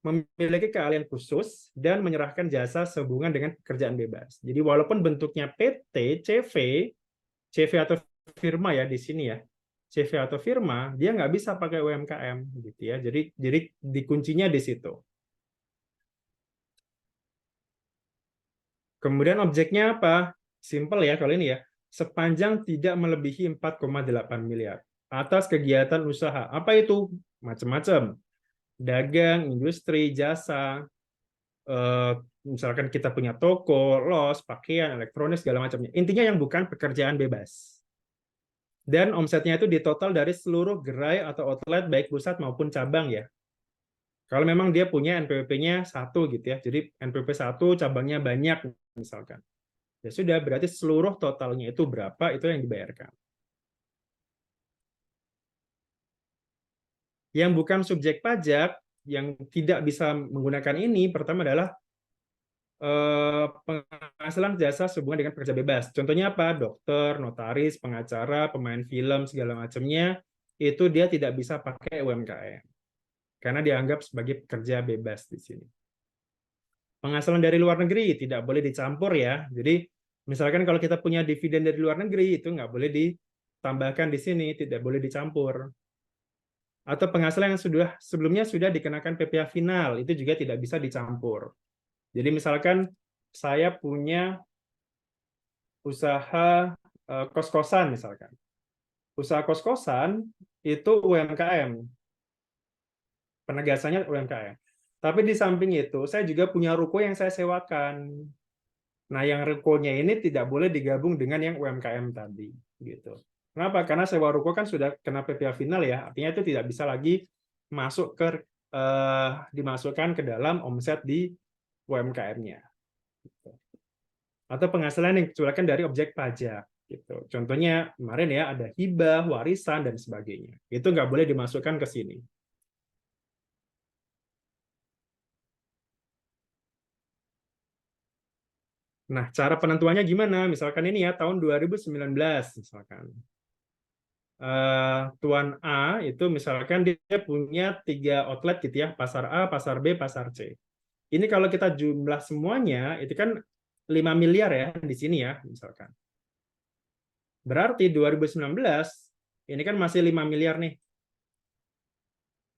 memiliki keahlian khusus dan menyerahkan jasa sehubungan dengan pekerjaan bebas. Jadi walaupun bentuknya PT, CV atau firma ya di sini ya, CV atau firma, dia nggak bisa pakai UMKM gitu ya. Jadi dikuncinya di situ. Kemudian objeknya apa? Simple ya kalau ini ya. Sepanjang tidak melebihi 4,8 miliar atas kegiatan usaha. Apa itu? Macam-macam. Dagang, industri, jasa, misalkan kita punya toko, los, pakaian, elektronik, segala macamnya. Intinya yang bukan pekerjaan bebas. Dan omsetnya itu ditotal dari seluruh gerai atau outlet, baik pusat maupun cabang ya. Kalau memang dia punya NPWP-nya 1 gitu ya, jadi NPWP 1, cabangnya banyak misalkan. Ya sudah, berarti seluruh totalnya itu berapa, itu yang dibayarkan. Yang bukan subjek pajak, yang tidak bisa menggunakan ini, pertama adalah penghasilan jasa sehubungan dengan pekerja bebas. Contohnya apa? Dokter, notaris, pengacara, pemain film, segala macamnya, itu dia tidak bisa pakai UMKM. Karena dianggap sebagai pekerja bebas di sini. Penghasilan dari luar negeri tidak boleh dicampur ya. Jadi misalkan kalau kita punya dividen dari luar negeri, itu nggak boleh ditambahkan di sini, tidak boleh dicampur. Atau penghasilan yang sebelumnya sudah dikenakan PPh final, itu juga tidak bisa dicampur. Jadi misalkan saya punya usaha kos-kosan misalkan. Usaha kos-kosan itu UMKM, penegasannya UMKM. Tapi di samping itu, saya juga punya ruko yang saya sewakan. Nah, yang rukonya ini tidak boleh digabung dengan yang UMKM tadi, gitu. Kenapa? Karena sewa ruko kan sudah kena PPh final ya, artinya itu tidak bisa lagi masuk ke dimasukkan ke dalam omset di UMKM-nya. Atau penghasilan yang dikecualikan dari objek pajak. Gitu. Contohnya kemarin ya ada hibah, warisan, dan sebagainya. Itu nggak boleh dimasukkan ke sini. Nah, cara penentuannya gimana? Misalkan ini ya, tahun 2019, misalkan. Tuan A itu misalkan dia punya 3 outlet gitu ya, pasar A, pasar B, pasar C. Ini kalau kita jumlah semuanya, itu kan 5 miliar ya di sini ya, misalkan. Berarti 2019, ini kan masih 5 miliar nih.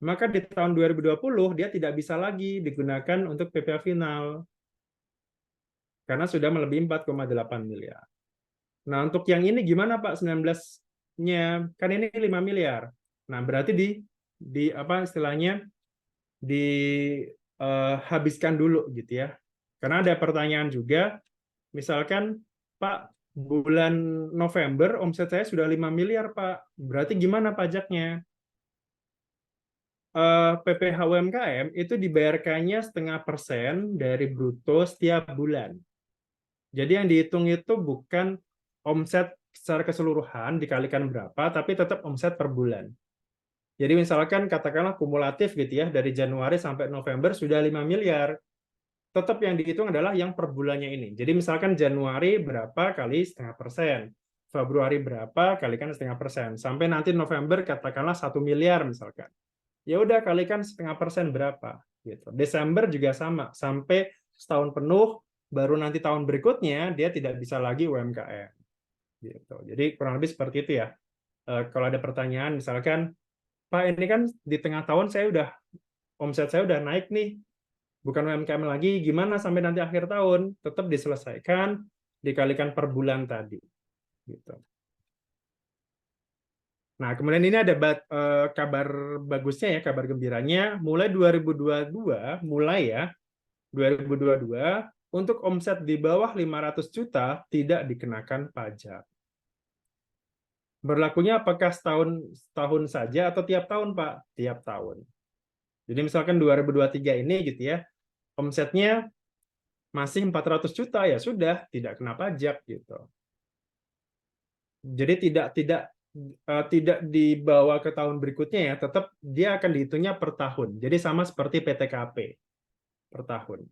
Maka di tahun 2020, dia tidak bisa lagi digunakan untuk PPh final. Karena sudah melebihi 4,8 miliar. Nah, untuk yang ini gimana Pak 19-nya? Kan ini 5 miliar. Nah, berarti di apa istilahnya dihabiskan dulu gitu ya. Karena ada pertanyaan juga, misalkan Pak bulan November omset saya sudah 5 miliar Pak. Berarti gimana pajaknya? PPh UMKM itu dibayarkannya 0,5% dari bruto setiap bulan. Jadi yang dihitung itu bukan omset secara keseluruhan dikalikan berapa, tapi tetap omset per bulan. Jadi misalkan katakanlah kumulatif gitu ya, dari Januari sampai November sudah 5 miliar. Tetap yang dihitung adalah yang per bulannya ini. Jadi misalkan Januari berapa kali 0,5%. Februari berapa kalikan 0,5%. Sampai nanti November katakanlah 1 miliar misalkan. Ya udah kalikan 0,5% berapa. Gitu. Desember juga sama. Sampai setahun penuh, baru nanti tahun berikutnya dia tidak bisa lagi UMKM. Gitu. Jadi kurang lebih seperti itu ya. Kalau ada pertanyaan, misalkan, Pak ini kan di tengah tahun omset saya udah naik nih, bukan UMKM lagi, gimana sampai nanti akhir tahun? Tetap diselesaikan, dikalikan per bulan tadi. Gitu. Nah, kemudian ini ada kabar bagusnya ya, kabar gembiranya, mulai 2022, mulai ya, 2022, untuk omset di bawah 500 juta tidak dikenakan pajak. Berlakunya apakah setahun saja atau tiap tahun, Pak? Tiap tahun. Jadi misalkan 2023 ini gitu ya, omsetnya masih 400 juta, ya sudah, tidak kena pajak gitu. Jadi tidak dibawa ke tahun berikutnya ya, tetap dia akan dihitungnya per tahun. Jadi sama seperti PTKP per tahun.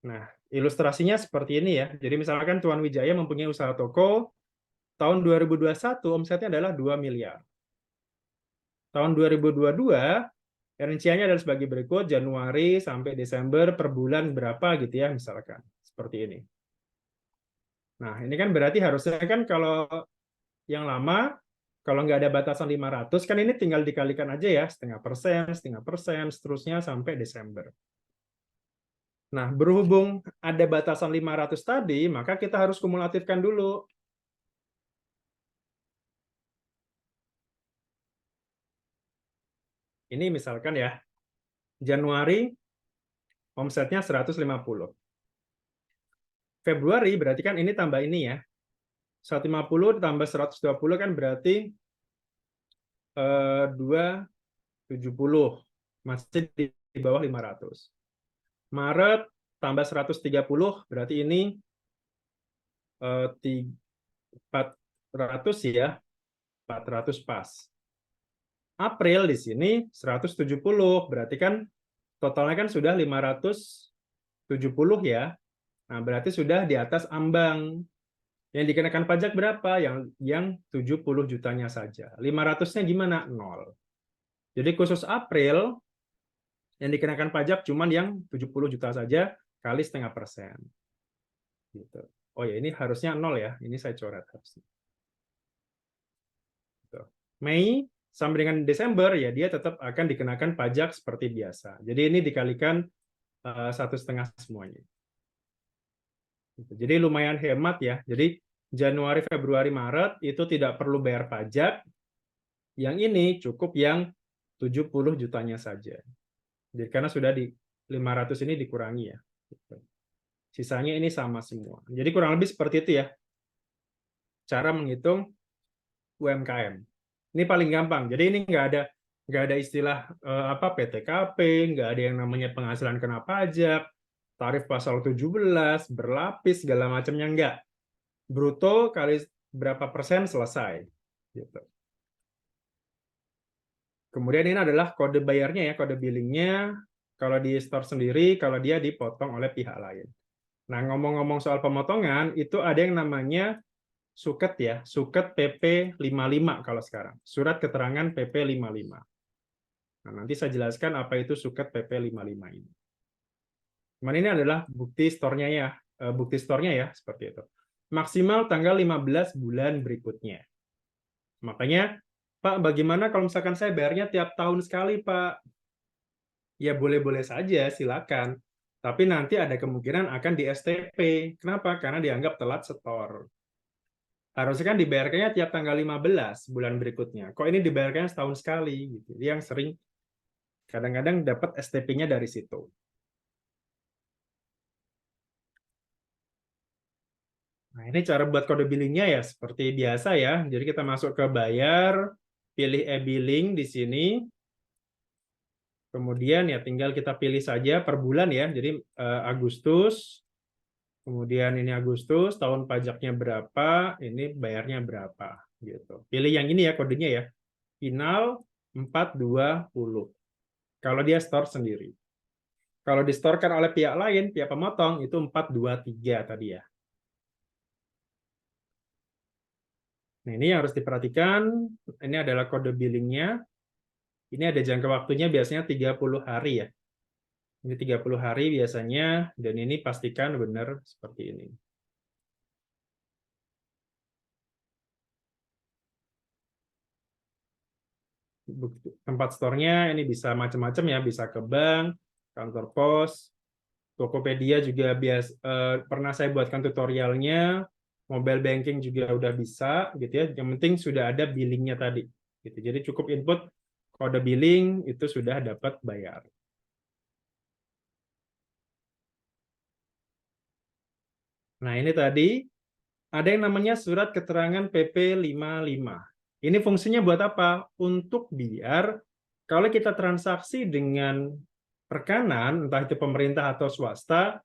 Nah, ilustrasinya seperti ini ya. Jadi misalkan Tuan Wijaya mempunyai usaha toko, tahun 2021 omsetnya adalah 2 miliar. Tahun 2022 rinciannya adalah sebagai berikut, Januari sampai Desember per bulan berapa gitu ya, misalkan. Seperti ini. Nah, ini kan berarti harusnya kan kalau yang lama, kalau nggak ada batasan 500, kan ini tinggal dikalikan aja ya, 0,5%, seterusnya sampai Desember. Nah, berhubung ada batasan 500 tadi, maka kita harus kumulatifkan dulu. Ini misalkan ya, Januari omsetnya 150. Februari berarti kan ini tambah ini ya. 150 ditambah 120 kan berarti 270. Masih di bawah 500. Maret tambah 130 berarti ini 400 ya. 400 pas. April di sini 170, berarti kan totalnya kan sudah 570 ya. Nah, berarti sudah di atas ambang. Yang dikenakan pajak berapa? Yang 70 jutanya saja. 500-nya gimana? 0. Jadi khusus April yang dikenakan pajak cuma yang 70 juta saja kali 0,5%. Gitu. Oh ya, ini harusnya 0 ya. Ini saya coret harusnya. Gitu. Mei sampai dengan Desember ya dia tetap akan dikenakan pajak seperti biasa. Jadi ini dikalikan 1,5 semuanya. Jadi lumayan hemat ya. Jadi Januari, Februari, Maret itu tidak perlu bayar pajak. Yang ini cukup yang 70 jutanya saja. Jadi karena sudah di 500 ini dikurangi ya. Sisanya ini sama semua. Jadi kurang lebih seperti itu ya cara menghitung UMKM. Ini paling gampang. Jadi ini nggak ada istilah PTKP, nggak ada yang namanya penghasilan kena pajak, tarif pasal 17, berlapis segala macamnya nggak. Bruto kali berapa persen selesai. Gitu. Kemudian ini adalah kode bayarnya ya, kode billingnya. Kalau di store sendiri, kalau dia dipotong oleh pihak lain. Nah, ngomong-ngomong soal pemotongan, itu ada yang namanya suket ya, suket PP 55 kalau sekarang. Surat keterangan PP 55. Nah, nanti saya jelaskan apa itu suket PP 55 ini. Cuman ini adalah bukti store-nya ya, seperti itu. Maksimal tanggal 15 bulan berikutnya. Makanya, Pak, bagaimana kalau misalkan saya bayarnya tiap tahun sekali, Pak? Ya boleh-boleh saja, silakan. Tapi nanti ada kemungkinan akan di STP. Kenapa? Karena dianggap telat setor. Harusnya kan dibayarkannya tiap tanggal 15 bulan berikutnya. Kok ini dibayarkannya setahun sekali? Gitu. Yang sering kadang-kadang dapat STP-nya dari situ. Nah, ini cara buat kode billingnya ya seperti biasa ya. Jadi kita masuk ke bayar, pilih e-billing di sini. Kemudian ya tinggal kita pilih saja per bulan ya. Jadi Agustus, kemudian ini Agustus, tahun pajaknya berapa, ini bayarnya berapa gitu. Pilih yang ini ya kodenya ya. Final 420. Kalau dia store sendiri. Kalau distorkan oleh pihak lain, pihak pemotong itu 423 tadi ya. Nah, ini yang harus diperhatikan. Ini adalah kode billingnya. Ini ada jangka waktunya biasanya 30 hari ya. Ini 30 hari biasanya, dan ini pastikan benar seperti ini. Tempat store-nya ini bisa macam-macam ya, bisa ke bank, kantor pos, Tokopedia juga pernah saya buatkan tutorialnya, mobile banking juga udah bisa gitu ya. Yang penting sudah ada billingnya tadi. Gitu. Jadi cukup input kode billing itu sudah dapat bayar. Nah, ini tadi ada yang namanya surat keterangan PP 55. Ini fungsinya buat apa? Untuk biar kalau kita transaksi dengan rekanan, entah itu pemerintah atau swasta,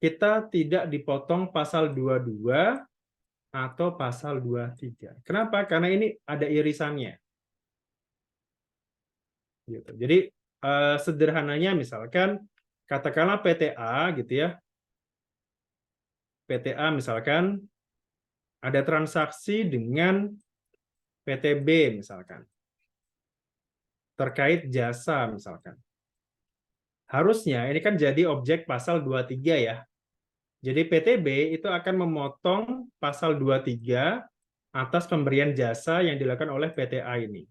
kita tidak dipotong pasal 22 atau pasal 23. Kenapa? Karena ini ada irisannya. Gitu. Jadi sederhananya misalkan katakanlah PTA gitu ya. PTA misalkan ada transaksi dengan PTB misalkan. Terkait jasa misalkan. Harusnya ini kan jadi objek pasal 23 ya. Jadi PTB itu akan memotong pasal 23 atas pemberian jasa yang dilakukan oleh PTA ini.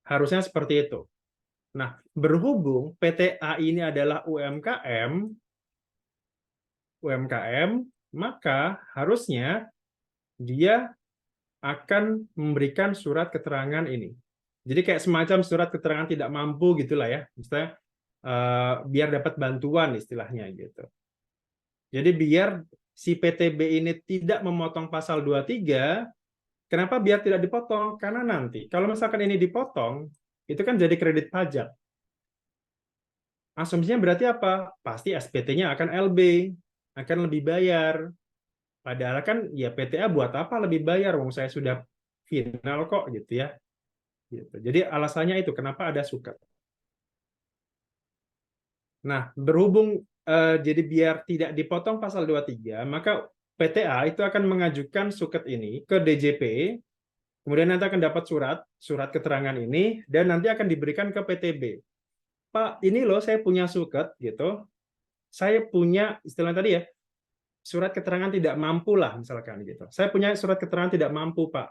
Harusnya seperti itu. Nah, berhubung PTA ini adalah UMKM, maka harusnya dia akan memberikan surat keterangan ini. Jadi kayak semacam surat keterangan tidak mampu gitulah ya. Misalnya biar dapat bantuan istilahnya gitu. Jadi biar si PTB ini tidak memotong pasal 23, kenapa biar tidak dipotong? Karena nanti kalau misalkan ini dipotong, itu kan jadi kredit pajak. Asumsinya berarti apa? Pasti SPT-nya akan LB, akan lebih bayar. Padahal kan ya PTA buat apa lebih bayar? Wong saya sudah final kok gitu ya. Gitu. Jadi alasannya itu kenapa ada suket. Nah, berhubung jadi biar tidak dipotong pasal 23, maka PTA itu akan mengajukan suket ini ke DJP, kemudian nanti akan dapat surat keterangan ini, dan nanti akan diberikan ke PTB. Pak, ini loh saya punya suket, gitu. Saya punya, istilah tadi ya, surat keterangan tidak mampu lah, misalkan gitu. Saya punya surat keterangan tidak mampu, Pak.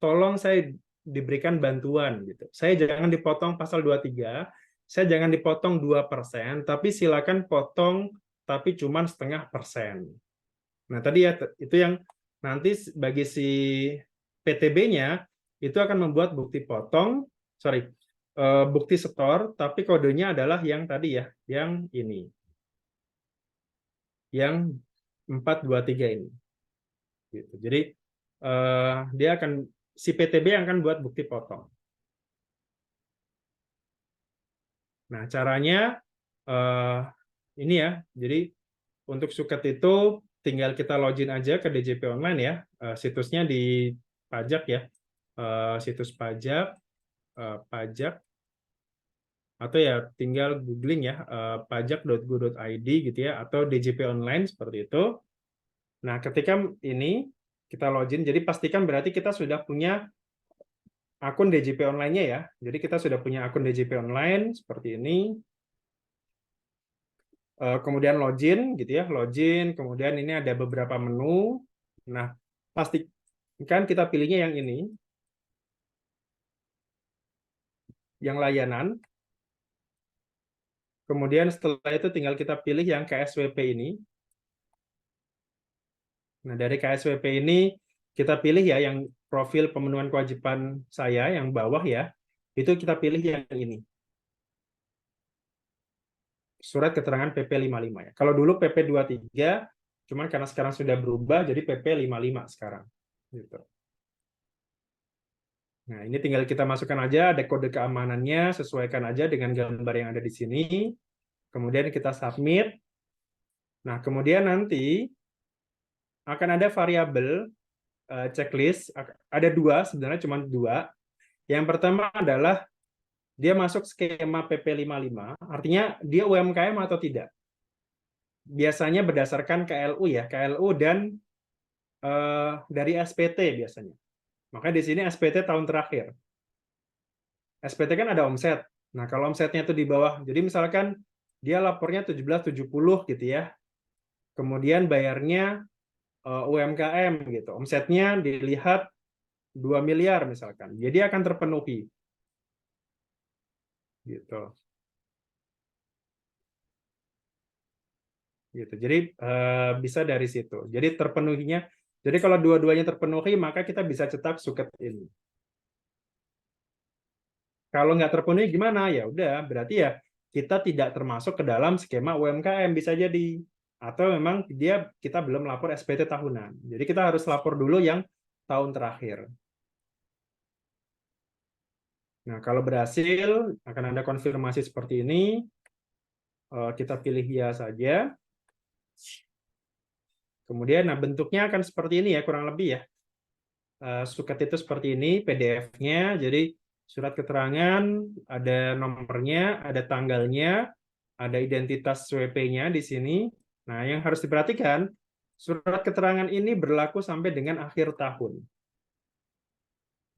Tolong saya diberikan bantuan, gitu. Saya jangan dipotong pasal 23, saya jangan dipotong 2%, tapi silakan potong tapi cuma 0,5%. Nah, tadi ya, itu yang nanti bagi si PTB-nya, itu akan membuat bukti potong, sorry, bukti setor, tapi kodenya adalah yang tadi ya, yang ini. Yang 423 ini. Gitu. Jadi, dia akan, si PTB yang akan buat bukti potong. Nah, caranya ini ya. Jadi untuk suket itu tinggal kita login aja ke DJP Online ya. Situsnya di pajak ya. Situs pajak, pajak atau ya tinggal googling ya, pajak.go.id gitu ya, atau DJP Online seperti itu. Nah, ketika ini kita login, jadi pastikan berarti kita sudah punya akun DJP Online-nya ya. Jadi kita sudah punya akun DJP Online seperti ini. Kemudian login gitu ya, login, kemudian ini ada beberapa menu. Nah, pastikan kita pilihnya yang ini, yang layanan. Kemudian setelah itu tinggal kita pilih yang KSWP ini. Nah, dari KSWP ini kita pilih ya yang profil pemenuhan kewajiban saya yang bawah ya. Itu kita pilih yang ini. Surat keterangan PP 55 ya. Kalau dulu PP 23, cuman karena sekarang sudah berubah jadi PP 55 sekarang. Gitu. Nah, ini tinggal kita masukkan aja, ada kode keamanannya, sesuaikan aja dengan gambar yang ada di sini. Kemudian kita submit. Nah, kemudian nanti akan ada variabel checklist. Ada dua, sebenarnya cuma dua. Yang pertama adalah dia masuk skema PP 55, artinya dia UMKM atau tidak. Biasanya berdasarkan KLU ya, KLU dan dari SPT biasanya. Maka di sini SPT tahun terakhir. SPT kan ada omset. Nah, kalau omsetnya itu di bawah, jadi misalkan dia lapornya 1770 gitu ya. Kemudian bayarnya UMKM gitu. Omsetnya dilihat 2 miliar misalkan. Jadi akan terpenuhi. Gitu. Gitu. Jadi bisa dari situ. Jadi terpenuhinya. Jadi kalau dua-duanya terpenuhi, maka kita bisa cetak suket ini. Kalau nggak terpenuhi gimana? Ya udah, berarti ya kita tidak termasuk ke dalam skema UMKM bisa jadi. Atau memang kita belum lapor SPT tahunan. Jadi kita harus lapor dulu yang tahun terakhir. Nah, kalau berhasil akan ada konfirmasi seperti ini. Kita pilih ya saja. Kemudian nah bentuknya akan seperti ini ya kurang lebih ya. Suket itu seperti ini PDF-nya. Jadi surat keterangan, ada nomornya, ada tanggalnya, ada identitas WP-nya di sini. Nah, yang harus diperhatikan, surat keterangan ini berlaku sampai dengan akhir tahun.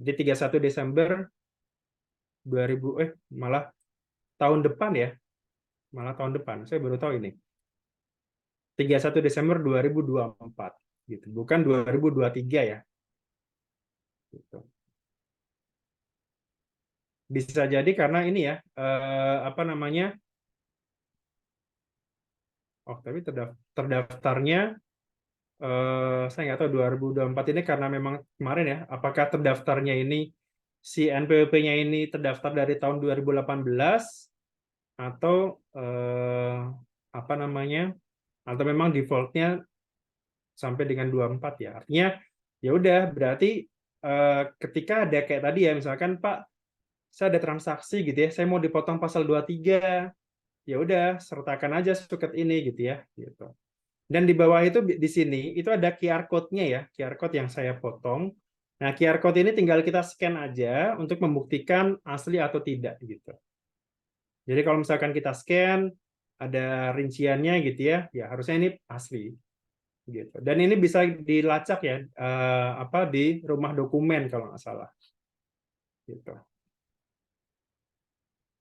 Jadi 31 Desember 2000, malah tahun depan ya. Malah tahun depan, saya baru tahu ini. 31 Desember 2024. Gitu. Bukan 2023 ya. Gitu. Bisa jadi karena ini ya, apa namanya, tapi terdaftarnya, saya nggak tahu 2024 ini karena memang kemarin ya, apakah terdaftarnya ini, si NPWP-nya ini terdaftar dari tahun 2018, atau apa namanya, atau memang default-nya sampai dengan 24 ya. Artinya, ya udah, berarti ketika ada kayak tadi ya, misalkan Pak, saya ada transaksi gitu ya, saya mau dipotong pasal 23, ya udah sertakan aja suket ini gitu ya, gitu. Dan di bawah itu di sini itu ada QR code-nya ya, QR code yang saya potong. Nah, QR code ini tinggal kita scan aja untuk membuktikan asli atau tidak gitu. Jadi kalau misalkan kita scan ada rinciannya gitu ya, ya harusnya ini asli gitu. Dan ini bisa dilacak ya, apa di rumah dokumen kalau nggak salah. Gitu.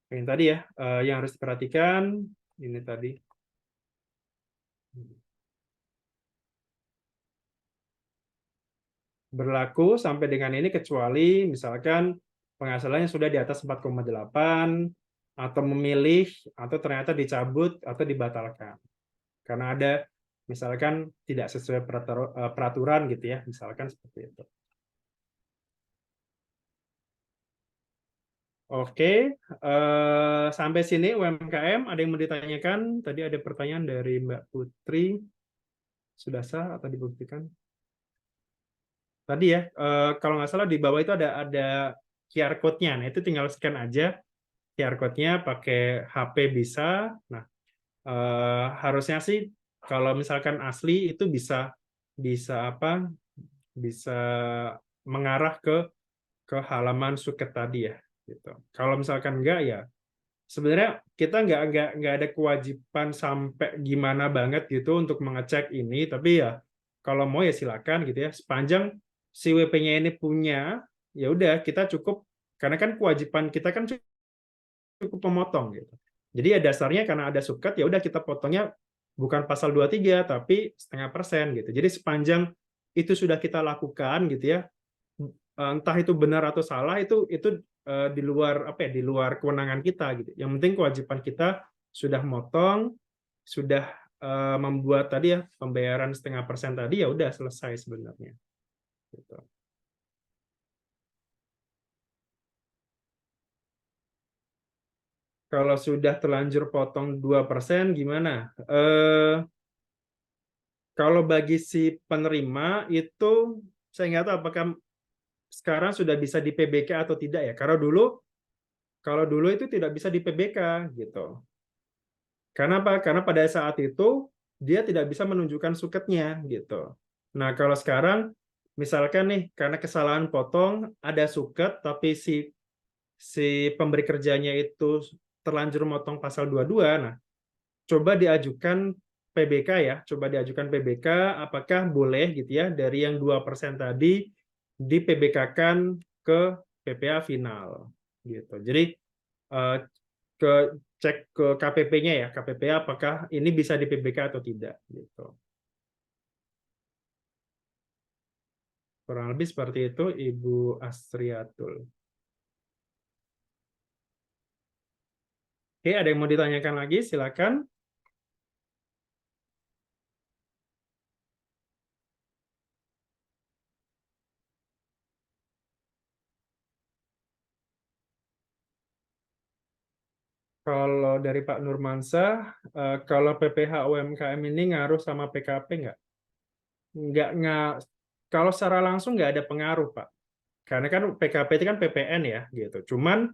Ini tadi ya, yang harus diperhatikan ini tadi. Berlaku sampai dengan ini kecuali misalkan penghasilannya sudah di atas 4,8, atau memilih atau ternyata dicabut atau dibatalkan. Karena ada misalkan tidak sesuai peraturan gitu ya, misalkan seperti itu. Oke, sampai sini UMKM. Ada yang mau ditanyakan? Tadi ada pertanyaan dari Mbak Putri. Sudah sah atau dibuktikan? Tadi ya, kalau nggak salah di bawah itu ada QR code-nya. Nah, itu tinggal scan aja QR code-nya pakai HP bisa. Nah, harusnya sih kalau misalkan asli itu bisa bisa apa? Bisa mengarah ke halaman suket tadi ya. Gitu. Kalau misalkan enggak ya sebenarnya kita nggak ada kewajiban sampai gimana banget gitu untuk mengecek ini, tapi ya kalau mau ya silakan gitu ya. Sepanjang si WP-nya ini punya, ya udah kita cukup karena kan kewajiban kita kan cukup memotong gitu. Jadi ya dasarnya karena ada suket ya udah kita potongnya bukan pasal 23 tapi 0,5% gitu. Jadi sepanjang itu sudah kita lakukan gitu ya, entah itu benar atau salah itu di luar apa ya di luar kewenangan kita gitu. Yang penting kewajiban kita sudah motong, sudah membuat tadi ya pembayaran 0,5% tadi ya udah selesai sebenarnya. Gitu. Kalau sudah terlanjur potong 2% gimana? Kalau bagi si penerima itu saya nggak tahu apakah sekarang sudah bisa di PBK atau tidak ya. Karena dulu kalau dulu itu tidak bisa di PBK gitu. Karena apa? Karena pada saat itu dia tidak bisa menunjukkan suketnya gitu. Nah, kalau sekarang misalkan nih karena kesalahan potong ada suket tapi si si pemberi kerjanya itu terlanjur motong pasal 22, nah coba diajukan PBK ya, coba diajukan PBK apakah boleh gitu ya dari yang 2% tadi di PBK-kan ke PPA final gitu. Jadi eh, ke cek ke KPP-nya ya, KPP apakah ini bisa di PBK atau tidak gitu. Kurang lebih seperti itu Ibu Astriatul. Oke, ada yang mau ditanyakan lagi? Silakan. Kalau dari Pak Nurmansyah, kalau PPH UMKM ini ngaruh sama PKP nggak? Nggak, kalau secara langsung nggak ada pengaruh, Pak. Karena kan PKP itu kan PPN ya, gitu. Cuman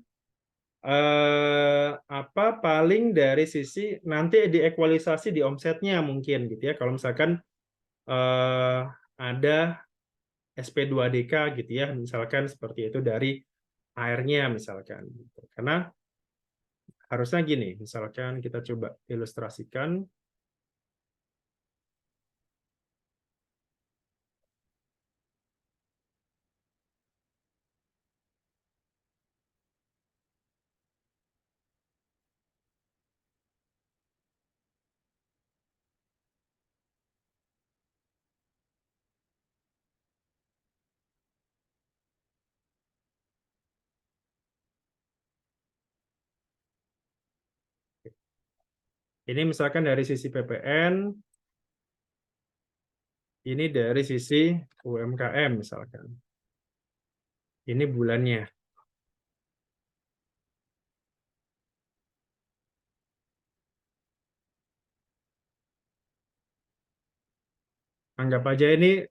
apa paling dari sisi nanti diekualisasi di omsetnya mungkin gitu ya. Kalau misalkan eh, ada SP2DK gitu ya, misalkan seperti itu dari airnya misalkan. Gitu. Karena harusnya gini, misalkan kita coba ilustrasikan. Ini misalkan dari sisi PPN, ini dari sisi UMKM misalkan. Ini bulannya. Anggap aja ini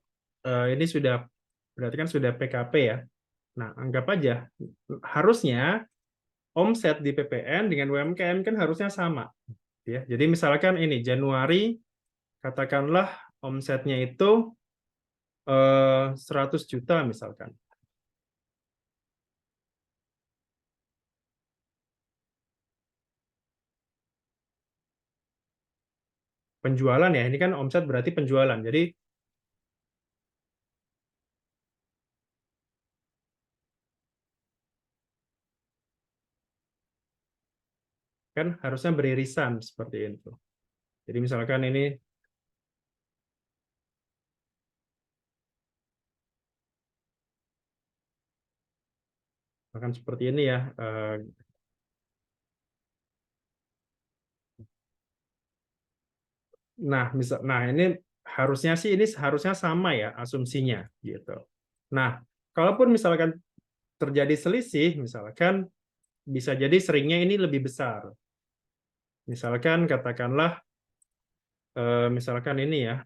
sudah berarti kan sudah PKP ya. Nah, anggap aja harusnya omset di PPN dengan UMKM kan harusnya sama ya. Jadi misalkan ini Januari katakanlah omsetnya itu 100 juta misalkan. Penjualan ya, ini kan omset berarti penjualan. Jadi kan harusnya beririsan seperti itu. Jadi misalkan ini akan seperti ini ya. Nah, ini harusnya sama ya asumsinya gitu. Nah, kalaupun misalkan terjadi selisih, misalkan bisa jadi seringnya ini lebih besar. Misalkan katakanlah misalkan ini ya.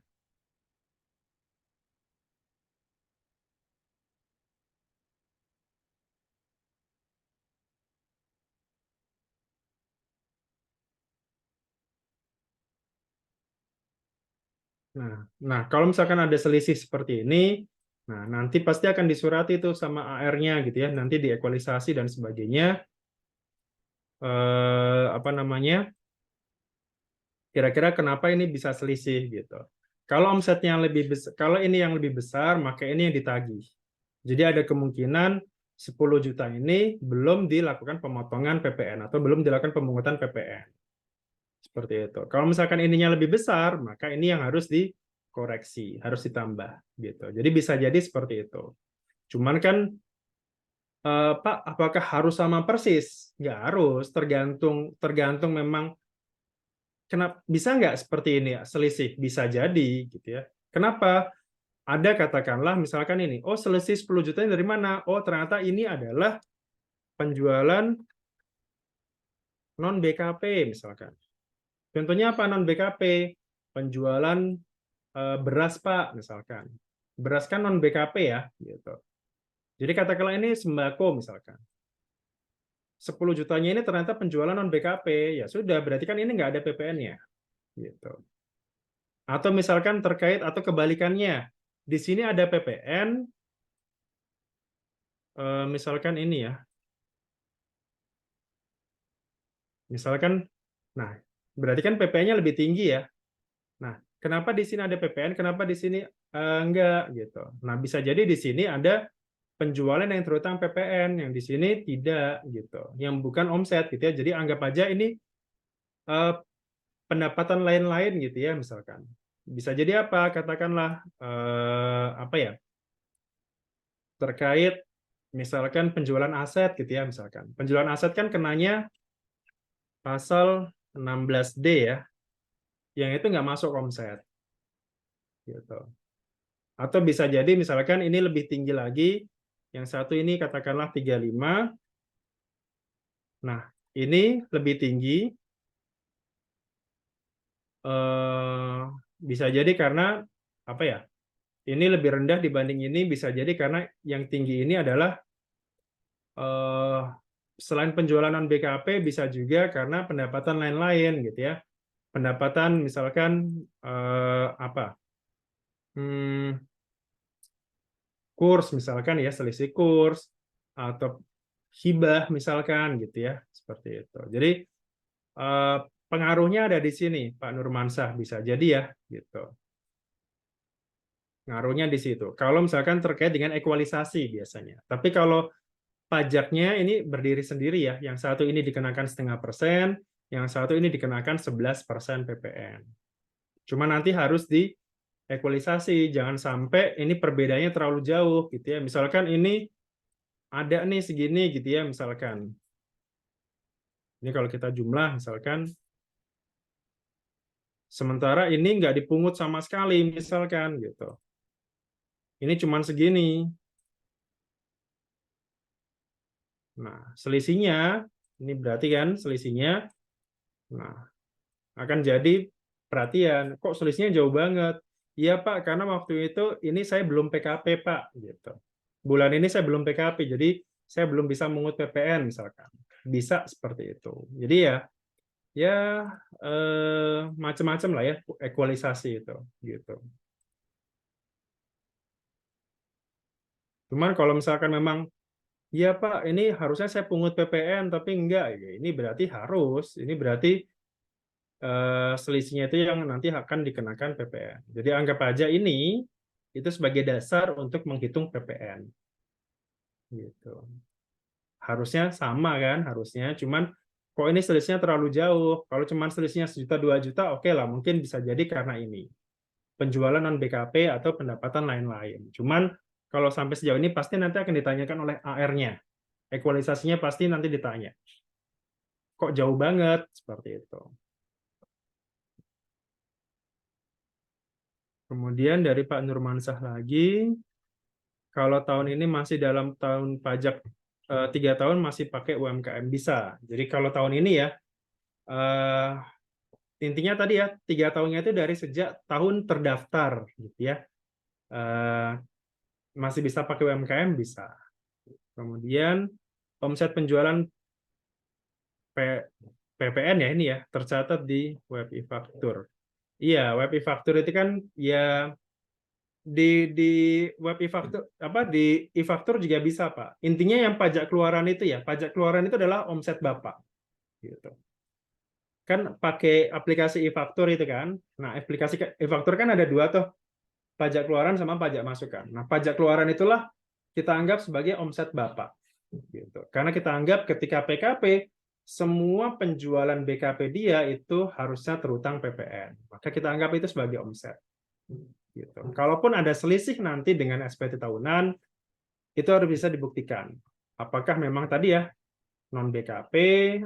Nah, kalau misalkan ada selisih seperti ini, nah nanti pasti akan disurati itu sama AR-nya gitu ya, nanti diekualisasi dan sebagainya. Apa namanya? Kira-kira kenapa ini bisa selisih gitu. Kalau omsetnya lebih besar, kalau ini yang lebih besar, maka ini yang ditagih. Jadi ada kemungkinan 10 juta ini belum dilakukan pemotongan PPN atau belum dilakukan pemungutan PPN. Seperti itu. Kalau misalkan ininya lebih besar, maka ini yang harus dikoreksi, harus ditambah gitu. Jadi bisa jadi seperti itu. Cuman kan Pak, apakah harus sama persis? Nggak harus, tergantung tergantung memang kenapa bisa nggak seperti ini ya, selisih? Bisa jadi gitu ya. Kenapa? Ada katakanlah misalkan ini, oh selisih 10 juta dari mana? Oh ternyata ini adalah penjualan non BKP misalkan. Contohnya apa non BKP? Penjualan beras Pak misalkan. Beras kan non BKP ya gitu. Jadi katakanlah ini sembako misalkan. 10 jutanya ini ternyata penjualan non BKP, ya sudah berarti kan ini nggak ada PPN-nya gitu. Atau misalkan terkait atau kebalikannya, di sini ada PPN, misalkan ini ya, misalkan, nah berarti kan PPN-nya lebih tinggi ya. Nah, kenapa di sini ada PPN, kenapa di sini enggak gitu. Nah, bisa jadi di sini ada penjualan yang terutang PPN, yang di sini tidak gitu, yang bukan omset gitu ya. Jadi anggap aja ini eh, pendapatan lain-lain gitu ya, misalkan. Bisa jadi apa? Katakanlah apa ya? Terkait misalkan penjualan aset gitu ya, misalkan. Penjualan aset kan kenanya pasal 16D ya, yang itu nggak masuk omset gitu. Atau bisa jadi misalkan ini lebih tinggi lagi, yang satu ini katakanlah 35. Nah, ini lebih tinggi, eh, bisa jadi karena apa ya? Ini lebih rendah dibanding ini, bisa jadi karena yang tinggi ini adalah eh, selain penjualan non BKP bisa juga karena pendapatan lain-lain gitu ya. Pendapatan misalkan apa? Hmm, kurs misalkan ya, selisih kurs atau hibah misalkan gitu ya, seperti itu. Jadi eh, pengaruhnya ada di sini Pak Nurmansyah, bisa jadi ya gitu. Ngaruhnya di situ. Kalau misalkan terkait dengan ekualisasi biasanya. Tapi kalau pajaknya ini berdiri sendiri ya. Yang satu ini dikenakan 0,5%, yang satu ini dikenakan 11% PPN. Cuma nanti harus di ekualisasi, jangan sampai ini perbedaannya terlalu jauh gitu ya. Misalkan ini ada nih segini gitu ya, misalkan. Ini kalau kita jumlah misalkan, sementara ini nggak dipungut sama sekali misalkan gitu. Ini cuma segini. Nah, selisihnya, ini berarti kan selisihnya, nah akan jadi perhatian, kok selisihnya jauh banget? Iya Pak, karena waktu itu ini saya belum PKP Pak, gitu. Bulan ini saya belum PKP, jadi saya belum bisa mengut PPN misalkan. Bisa seperti itu. Jadi ya, ya macam-macam lah ya ekualisasi itu, gitu. Cuman kalau misalkan memang, iya Pak, ini harusnya saya pungut PPN, tapi enggak, ya, ini berarti harus, ini berarti selisihnya itu yang nanti akan dikenakan PPN. Jadi anggap aja ini itu sebagai dasar untuk menghitung PPN. Gitu. Harusnya sama kan, harusnya. Cuman kok ini selisihnya terlalu jauh. Kalau cuman selisihnya 1 juta 2 juta, oke lah, mungkin bisa jadi karena ini penjualan non BKP atau pendapatan lain-lain. Cuman kalau sampai sejauh ini pasti nanti akan ditanyakan oleh AR-nya. Ekualisasinya pasti nanti ditanya. Kok jauh banget seperti itu. Kemudian dari Pak Nurmansah lagi, kalau tahun ini masih dalam tahun pajak 3 tahun masih pakai UMKM bisa. Jadi kalau tahun ini ya, eh, intinya tadi ya 3 tahunnya itu dari sejak tahun terdaftar, gitu ya. Eh, masih bisa pakai UMKM bisa. Kemudian omset penjualan PPN ya ini ya tercatat di web e-faktur. Iya, web e-faktur itu kan ya di web e-faktur apa di e-faktur juga bisa, Pak. Intinya yang pajak keluaran itu ya, pajak keluaran itu adalah omset Bapak gitu. Kan pakai aplikasi e-faktur itu kan. Nah, aplikasi e-faktur kan ada dua tuh, pajak keluaran sama pajak masukan. Nah, pajak keluaran itulah kita anggap sebagai omset Bapak gitu. Karena kita anggap ketika PKP semua penjualan BKP dia itu harusnya terutang PPN. Maka kita anggap itu sebagai omset. Gitu. Kalaupun ada selisih nanti dengan SPT tahunan, itu harus bisa dibuktikan. Apakah memang tadi ya non BKP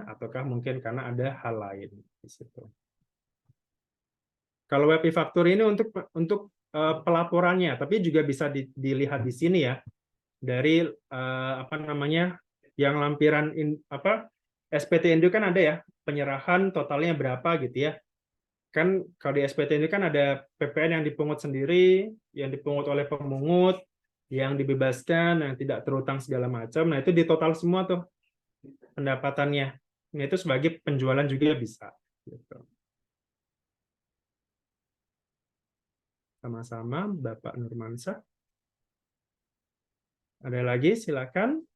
ataukah mungkin karena ada hal lain di situ. Kalau web e-faktur ini untuk pelaporannya, tapi juga bisa dilihat di sini ya dari apa namanya yang lampiran SPT Indo kan ada ya penyerahan totalnya berapa gitu ya. Kan kalau di SPT ini kan ada PPN yang dipungut sendiri, yang dipungut oleh pemungut, yang dibebaskan, yang tidak terutang segala macam. Nah, itu di total semua tuh pendapatannya. Nah, itu sebagai penjualan juga bisa. Gitu. Sama-sama, Bapak Nurmansah. Ada lagi, silakan.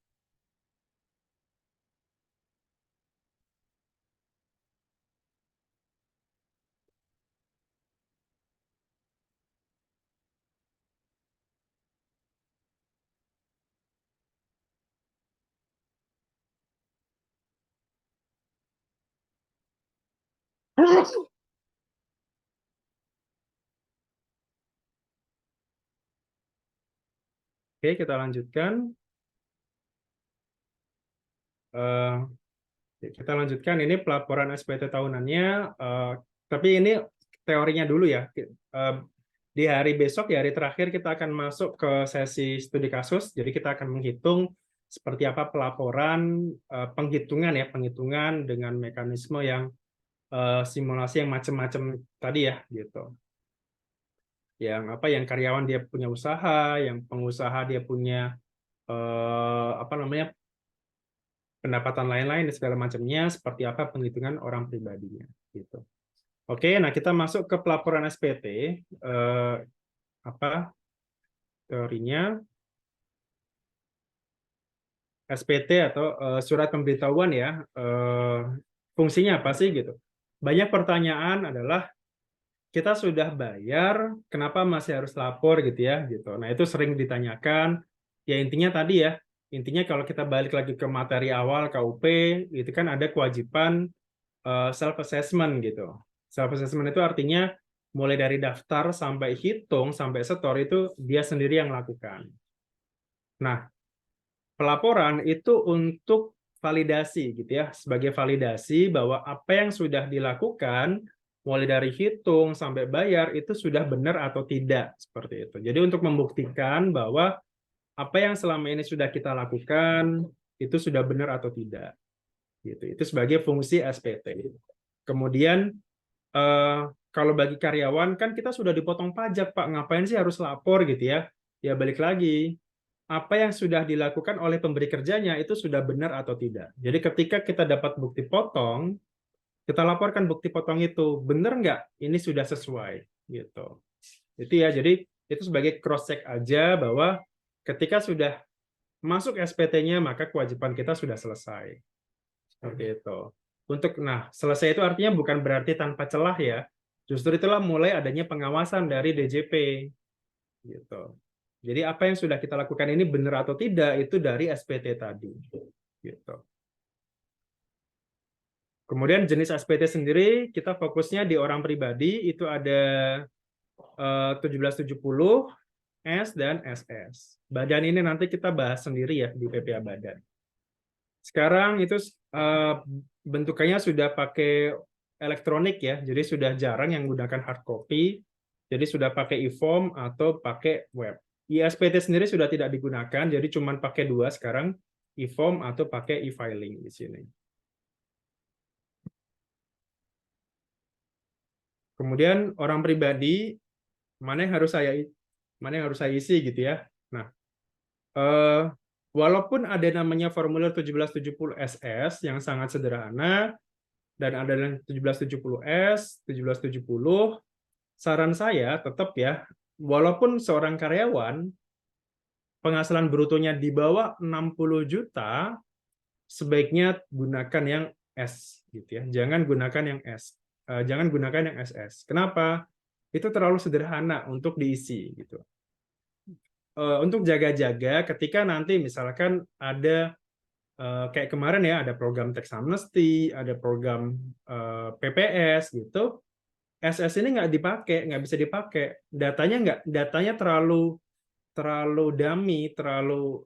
Oke, kita lanjutkan. Eh, kita lanjutkan ini pelaporan SPT tahunannya, tapi ini teorinya dulu ya. Di hari besok, di hari terakhir kita akan masuk ke sesi studi kasus, jadi kita akan menghitung seperti apa pelaporan, penghitungan dengan mekanisme yang simulasi yang macam-macam tadi ya, gitu. Yang karyawan dia punya usaha, yang pengusaha dia punya apa namanya pendapatan lain-lain dan segala macamnya, seperti apa penghitungan orang pribadinya gitu. Oke, nah kita masuk ke pelaporan SPT, apa teorinya. SPT atau surat pemberitahuan ya, fungsinya apa sih gitu. Banyak pertanyaan adalah kita sudah bayar, kenapa masih harus lapor gitu ya gitu. Nah, itu sering ditanyakan. Ya intinya tadi ya, intinya kalau kita balik lagi ke materi awal KUP, itu kan ada kewajiban self assessment gitu. Self assessment itu artinya mulai dari daftar sampai hitung sampai setor itu dia sendiri yang lakukan. Nah, pelaporan itu untuk validasi gitu ya, sebagai validasi bahwa apa yang sudah dilakukan mulai dari hitung sampai bayar itu sudah benar atau tidak seperti itu. Jadi untuk membuktikan bahwa apa yang selama ini sudah kita lakukan itu sudah benar atau tidak. Gitu. Itu sebagai fungsi SPT. Kemudian kalau bagi karyawan kan kita sudah dipotong pajak, Pak. Ngapain sih harus lapor gitu ya? Ya balik lagi, apa yang sudah dilakukan oleh pemberi kerjanya itu sudah benar atau tidak. Jadi ketika kita dapat bukti potong, kita laporkan bukti potong itu benar nggak? Ini sudah sesuai gitu. Itu ya. Jadi itu sebagai cross check aja bahwa ketika sudah masuk SPT-nya maka kewajiban kita sudah selesai. Seperti itu. Selesai itu artinya bukan berarti tanpa celah ya. Justru itulah mulai adanya pengawasan dari DJP gitu. Jadi apa yang sudah kita lakukan ini benar atau tidak itu dari SPT tadi. Gitu. Kemudian jenis SPT sendiri kita fokusnya di orang pribadi itu ada 1770, S dan SS. Badan ini nanti kita bahas sendiri ya di PPA Badan. Sekarang itu bentukannya sudah pakai elektronik ya, jadi sudah jarang yang menggunakan hard copy. Jadi sudah pakai e-form atau pakai web. ISPT sendiri sudah tidak digunakan, jadi cuma pakai dua sekarang, e-form atau pakai e-filing di sini. Kemudian orang pribadi, mana yang harus saya isi gitu ya. Nah, walaupun ada namanya formulir 1770 SS yang sangat sederhana, dan ada 1770S, 1770, saran saya tetap ya, walaupun seorang karyawan penghasilan brutonya di bawah 60 juta, sebaiknya gunakan yang S gitu ya. Jangan gunakan yang S. Jangan gunakan yang SS. Kenapa? Itu terlalu sederhana untuk diisi gitu. Untuk jaga-jaga ketika nanti misalkan ada kayak kemarin ya, ada program tax amnesty, ada program PPS gitu, SS ini nggak bisa dipakai. Datanya terlalu dummy, terlalu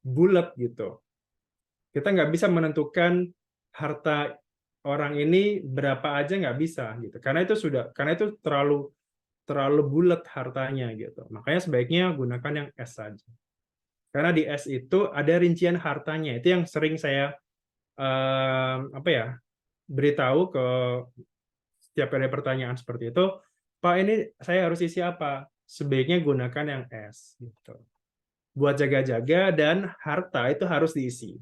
bulat gitu. Kita nggak bisa menentukan harta orang ini berapa aja, nggak bisa gitu. Karena itu terlalu bulat hartanya gitu. Makanya sebaiknya gunakan yang S saja. Karena di S itu ada rincian hartanya. Itu yang sering saya beritahu ke setiap ada pertanyaan seperti itu. Pak, ini saya harus isi apa? Sebaiknya gunakan yang S gitu. Buat jaga-jaga dan harta itu harus diisi.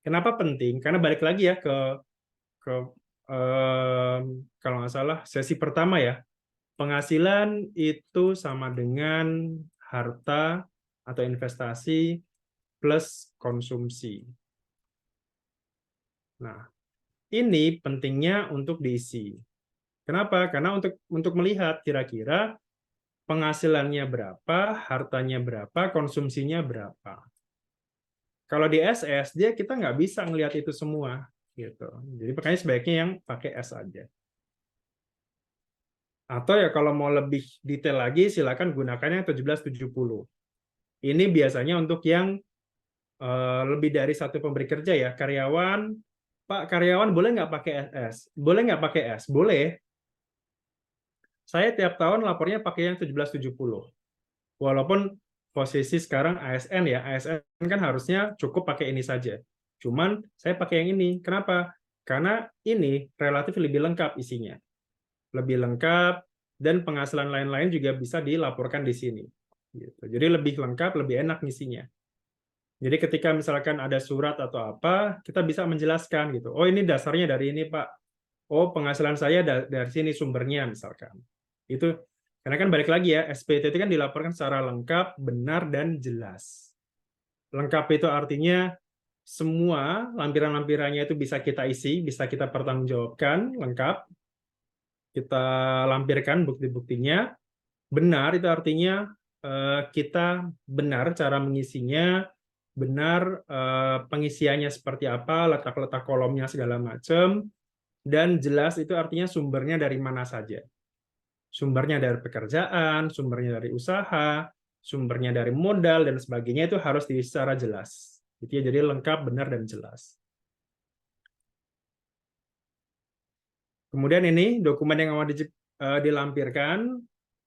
Kenapa penting? Karena balik lagi ya ke kalau nggak salah sesi pertama ya, penghasilan itu sama dengan harta atau investasi plus konsumsi. Nah, ini pentingnya untuk diisi. Kenapa? Karena untuk melihat kira-kira penghasilannya berapa, hartanya berapa, konsumsinya berapa. Kalau di SS dia kita nggak bisa ngelihat itu semua gitu. Jadi makanya sebaiknya yang pakai S aja. Atau ya kalau mau lebih detail lagi silakan gunakan yang 1770. Ini biasanya untuk yang lebih dari satu pemberi kerja ya, karyawan. Pak, karyawan boleh nggak pakai SS? Boleh nggak pakai S? Boleh. Saya tiap tahun lapornya pakai yang 1770. Walaupun posisi sekarang ASN ya, ASN kan harusnya cukup pakai ini saja. Cuman saya pakai yang ini. Kenapa? Karena ini relatif lebih lengkap isinya. Lebih lengkap dan penghasilan lain-lain juga bisa dilaporkan di sini. Gitu. Jadi lebih lengkap, lebih enak ngisinya. Jadi ketika misalkan ada surat atau apa, kita bisa menjelaskan gitu. Oh, ini dasarnya dari ini, Pak. Oh, penghasilan saya dari sini sumbernya misalkan. Itu karena kan balik lagi ya, SPT itu kan dilaporkan secara lengkap, benar dan jelas. Lengkap itu artinya semua lampiran-lampirannya itu bisa kita isi, bisa kita pertanggungjawabkan lengkap. Kita lampirkan bukti-buktinya. Benar itu artinya kita benar cara mengisinya, benar pengisiannya seperti apa, letak-letak kolomnya segala macam, dan jelas itu artinya sumbernya dari mana saja. Sumbernya dari pekerjaan, sumbernya dari usaha, sumbernya dari modal, dan sebagainya itu harus secara jelas. Gitu ya, jadi lengkap, benar, dan jelas. Kemudian ini dokumen yang mau dilampirkan.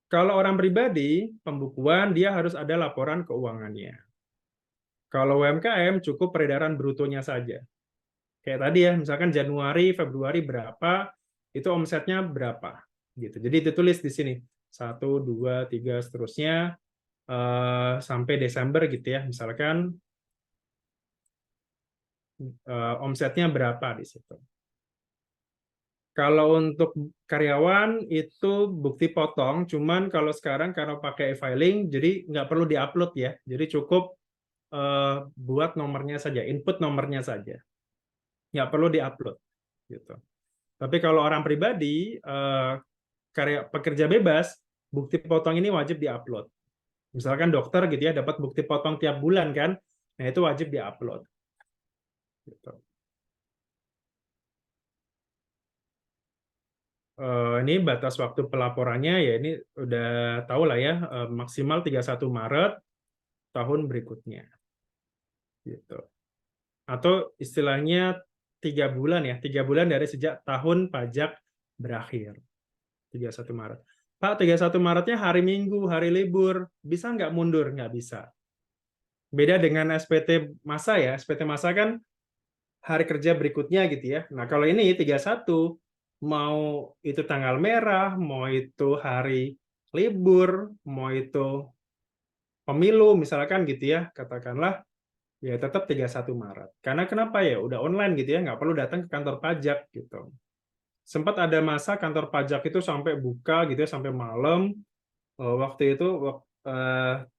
Kalau orang pribadi, pembukuan, dia harus ada laporan keuangannya. Kalau UMKM, cukup peredaran brutonya saja. Kayak tadi ya, misalkan Januari, Februari berapa, itu omsetnya berapa. Gitu. Jadi ditulis di sini. 1, 2, 3, seterusnya, sampai Desember gitu ya. Misalkan omsetnya berapa di situ. Kalau untuk karyawan itu bukti potong, cuman kalau sekarang karena pakai e-filing, jadi nggak perlu diupload ya. Jadi cukup buat nomornya saja, input nomornya saja. Nggak perlu diupload. Gitu. Tapi kalau orang pribadi, pekerja bebas, bukti potong ini wajib diupload. Misalkan dokter gitu ya, dapat bukti potong tiap bulan kan, nah itu wajib diupload. Gitu. Ini batas waktu pelaporannya ya ini udah tahu lah ya, maksimal 31 Maret tahun berikutnya. Gitu. Atau istilahnya 3 bulan ya, 3 bulan dari sejak tahun pajak berakhir. 31 Maret. Pak, 31 Maretnya hari Minggu, hari libur. Bisa nggak mundur? Nggak bisa. Beda dengan SPT masa ya. SPT masa kan hari kerja berikutnya gitu ya. Nah, kalau ini 31, mau itu tanggal merah, mau itu hari libur, mau itu pemilu misalkan gitu ya, katakanlah ya tetap 31 Maret. Karena kenapa ya? Udah online gitu ya, nggak perlu datang ke kantor pajak gitu. Sempat ada masa kantor pajak itu sampai buka gitu ya, sampai malam. Waktu itu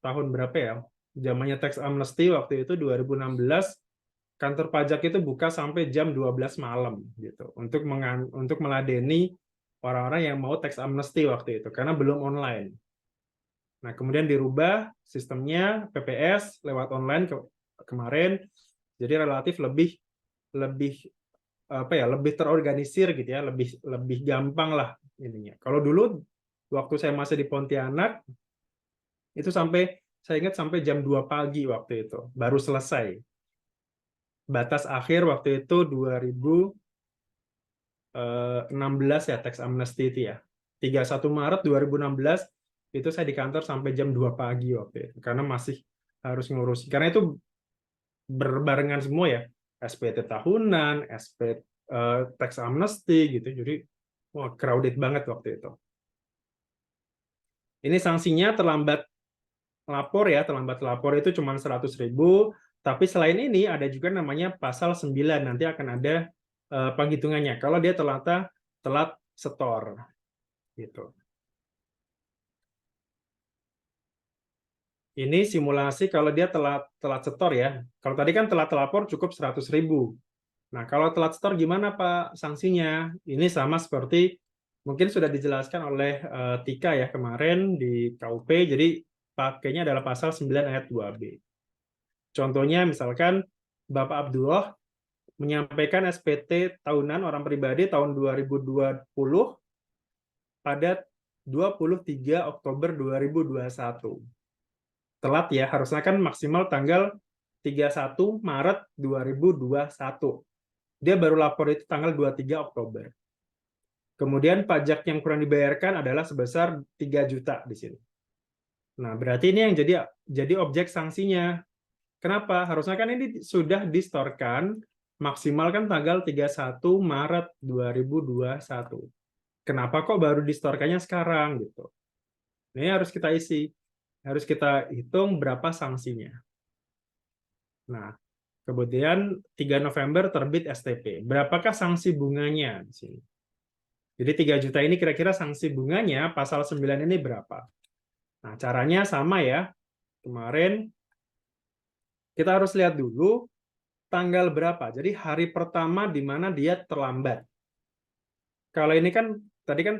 tahun berapa ya? Zamannya tax amnesty waktu itu 2016, kantor pajak itu buka sampai jam 12 malam gitu untuk meladeni orang-orang yang mau tax amnesty waktu itu karena belum online. Nah, kemudian dirubah sistemnya PPS lewat online kemarin, jadi relatif lebih lebih apa ya, lebih terorganisir gitu ya, lebih lebih gampang lah ininya. Kalau dulu waktu saya masih di Pontianak itu saya ingat sampai jam 2 pagi waktu itu baru selesai. Batas akhir waktu itu 2016 ya tax amnesty itu ya. 31 Maret 2016 itu saya di kantor sampai jam 2 pagi waktu itu karena masih harus ngurus. Karena itu berbarengan semua ya. SPT tahunan, SPT tax amnesty gitu. Jadi wah crowded banget waktu itu. Ini sanksinya terlambat lapor ya, terlambat lapor itu cuma 100.000, tapi selain ini ada juga namanya pasal 9, nanti akan ada penghitungannya kalau dia telat setor gitu. Ini simulasi kalau dia telat setor ya. Kalau tadi kan telat lapor cukup 100.000. Nah, kalau telat setor gimana Pak sanksinya? Ini sama seperti mungkin sudah dijelaskan oleh Tika ya kemarin di KUP, jadi pakainya adalah pasal 9 ayat 2B. Contohnya misalkan Bapak Abdullah menyampaikan SPT tahunan orang pribadi tahun 2020 pada 23 Oktober 2021. Telat ya, harusnya kan maksimal tanggal 31 Maret 2021. Dia baru lapor itu tanggal 23 Oktober. Kemudian pajak yang kurang dibayarkan adalah sebesar 3 juta di sini. Nah, berarti ini yang jadi objek sanksinya. Kenapa? Harusnya kan ini sudah distorkan maksimal kan tanggal 31 Maret 2021. Kenapa kok baru distorkannya sekarang gitu? Ini harus kita isi. Harus kita hitung berapa sanksinya. Nah, kemudian 3 November terbit STP. Berapakah sanksi bunganya di sini? Jadi 3 juta ini kira-kira sanksi bunganya pasal 9 ini berapa? Nah, caranya sama ya. Kemarin kita harus lihat dulu tanggal berapa. Jadi hari pertama di mana dia terlambat. Kalau ini kan tadi kan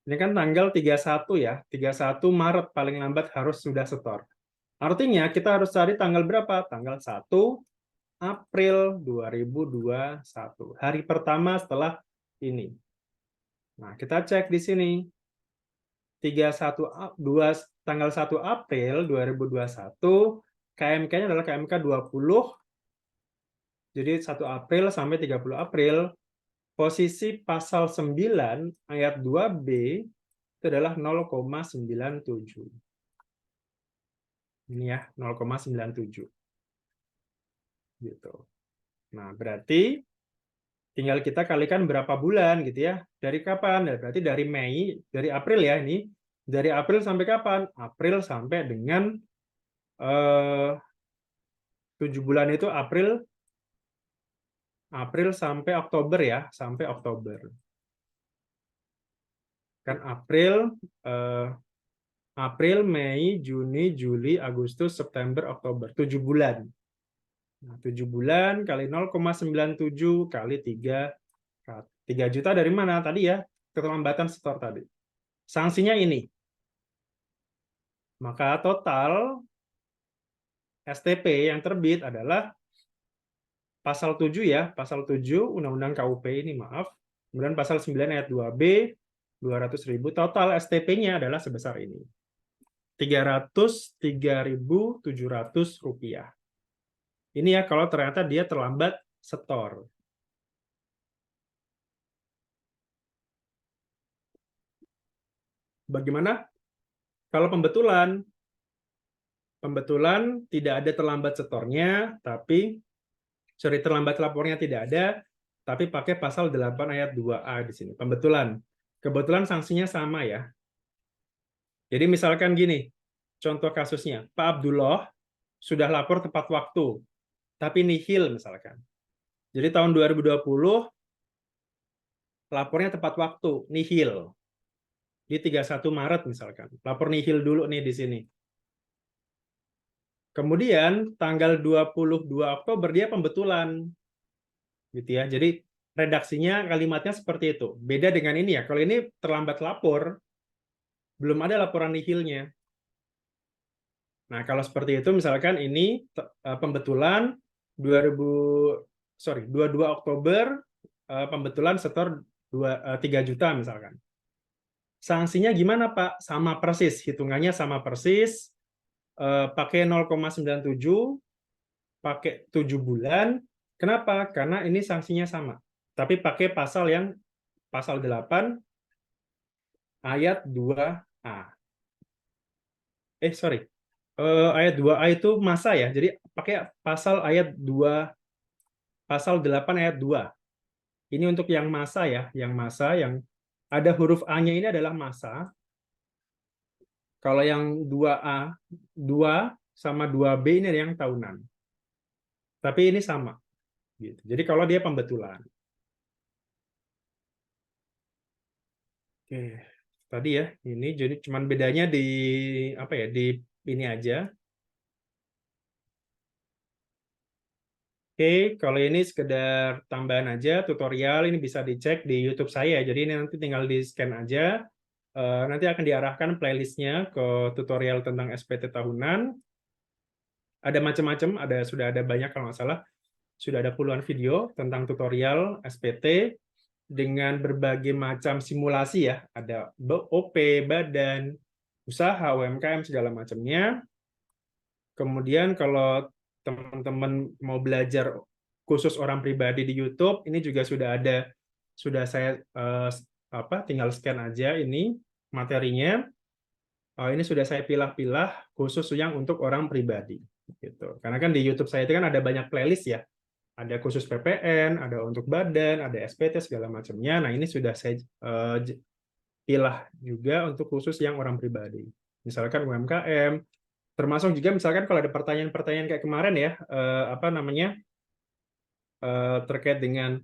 ini kan tanggal 31 ya. 31 Maret paling lambat harus sudah setor. Artinya kita harus cari tanggal berapa? Tanggal 1 April 2021. Hari pertama setelah ini. Nah, kita cek di sini. tanggal 1 April 2021, KMK-nya adalah KMK 20, jadi 1 April sampai 30 April, posisi pasal 9 ayat 2B itu adalah 0,97. Ini ya, 0,97. Gitu. Nah, berarti tinggal kita kalikan berapa bulan gitu ya. Dari kapan? Berarti dari April ya ini. Dari April sampai kapan? April sampai dengan 7 bulan itu April sampai Oktober ya, sampai Oktober. Kan April, Mei, Juni, Juli, Agustus, September, Oktober. 7 bulan. Nah, 7 bulan kali 0,97 kali 3. 3 juta dari mana? Tadi ya, keterlambatan setor tadi. Sanksinya ini. Maka total STP yang terbit adalah pasal 7 ya, pasal 7 Undang-Undang KUP ini maaf. Kemudian pasal 9 ayat 2B 200.000, total STP-nya adalah sebesar ini. Rp303.700. Ini ya kalau ternyata dia terlambat setor. Bagaimana kalau pembetulan? Pembetulan tidak ada terlambat setornya, tapi terlambat lapornya tidak ada, tapi pakai pasal 8 ayat 2A di sini. Pembetulan. Kebetulan sanksinya sama ya. Jadi misalkan gini, contoh kasusnya, Pak Abdullah sudah lapor tepat waktu, tapi nihil misalkan. Jadi tahun 2020 lapornya tepat waktu, nihil. Di 31 Maret misalkan. Lapor nihil dulu nih di sini. Kemudian tanggal 22 Oktober dia pembetulan. Gitu ya. Jadi redaksinya kalimatnya seperti itu. Beda dengan ini ya. Kalau ini terlambat lapor, belum ada laporan nihilnya. Nah, kalau seperti itu misalkan ini pembetulan 22 Oktober pembetulan setor 3 juta misalkan. Sanksinya gimana, Pak? Sama persis, hitungannya sama persis, pakai 0,97, pakai 7 bulan. Kenapa? Karena ini sanksinya sama. Tapi pakai pasal 8 ayat 2A. Sorry. Ayat 2A itu masa ya. Jadi pakai pasal 8 ayat 2. Ini untuk yang masa ya, yang masa yang ada huruf A-nya ini adalah masa. Kalau yang 2A, 2 sama 2B ini yang tahunan. Tapi ini sama. Gitu. Jadi kalau dia pembetulan. Oke. Tadi ya, ini jadi cuman bedanya di apa ya, di ini aja. Oke, kalau ini sekedar tambahan aja, tutorial ini bisa dicek di YouTube saya. Jadi ini nanti tinggal di-scan aja. Nanti akan diarahkan playlistnya ke tutorial tentang SPT tahunan. Ada macam-macam, sudah ada banyak kalau nggak salah. Sudah ada puluhan video tentang tutorial SPT dengan berbagai macam simulasi ya. Ada OP, badan, usaha, UMKM, segala macamnya. Kemudian kalau teman-teman mau belajar khusus orang pribadi di YouTube, ini juga sudah saya tinggal scan aja ini materinya. Ini sudah saya pilah-pilah khusus yang untuk orang pribadi gitu. Karena kan di YouTube saya itu kan ada banyak playlist ya. Ada khusus PPN, ada untuk badan, ada SPT segala macamnya. Nah, ini sudah saya pilah juga untuk khusus yang orang pribadi. Misalkan UMKM, termasuk juga misalkan kalau ada pertanyaan-pertanyaan kayak kemarin ya, terkait dengan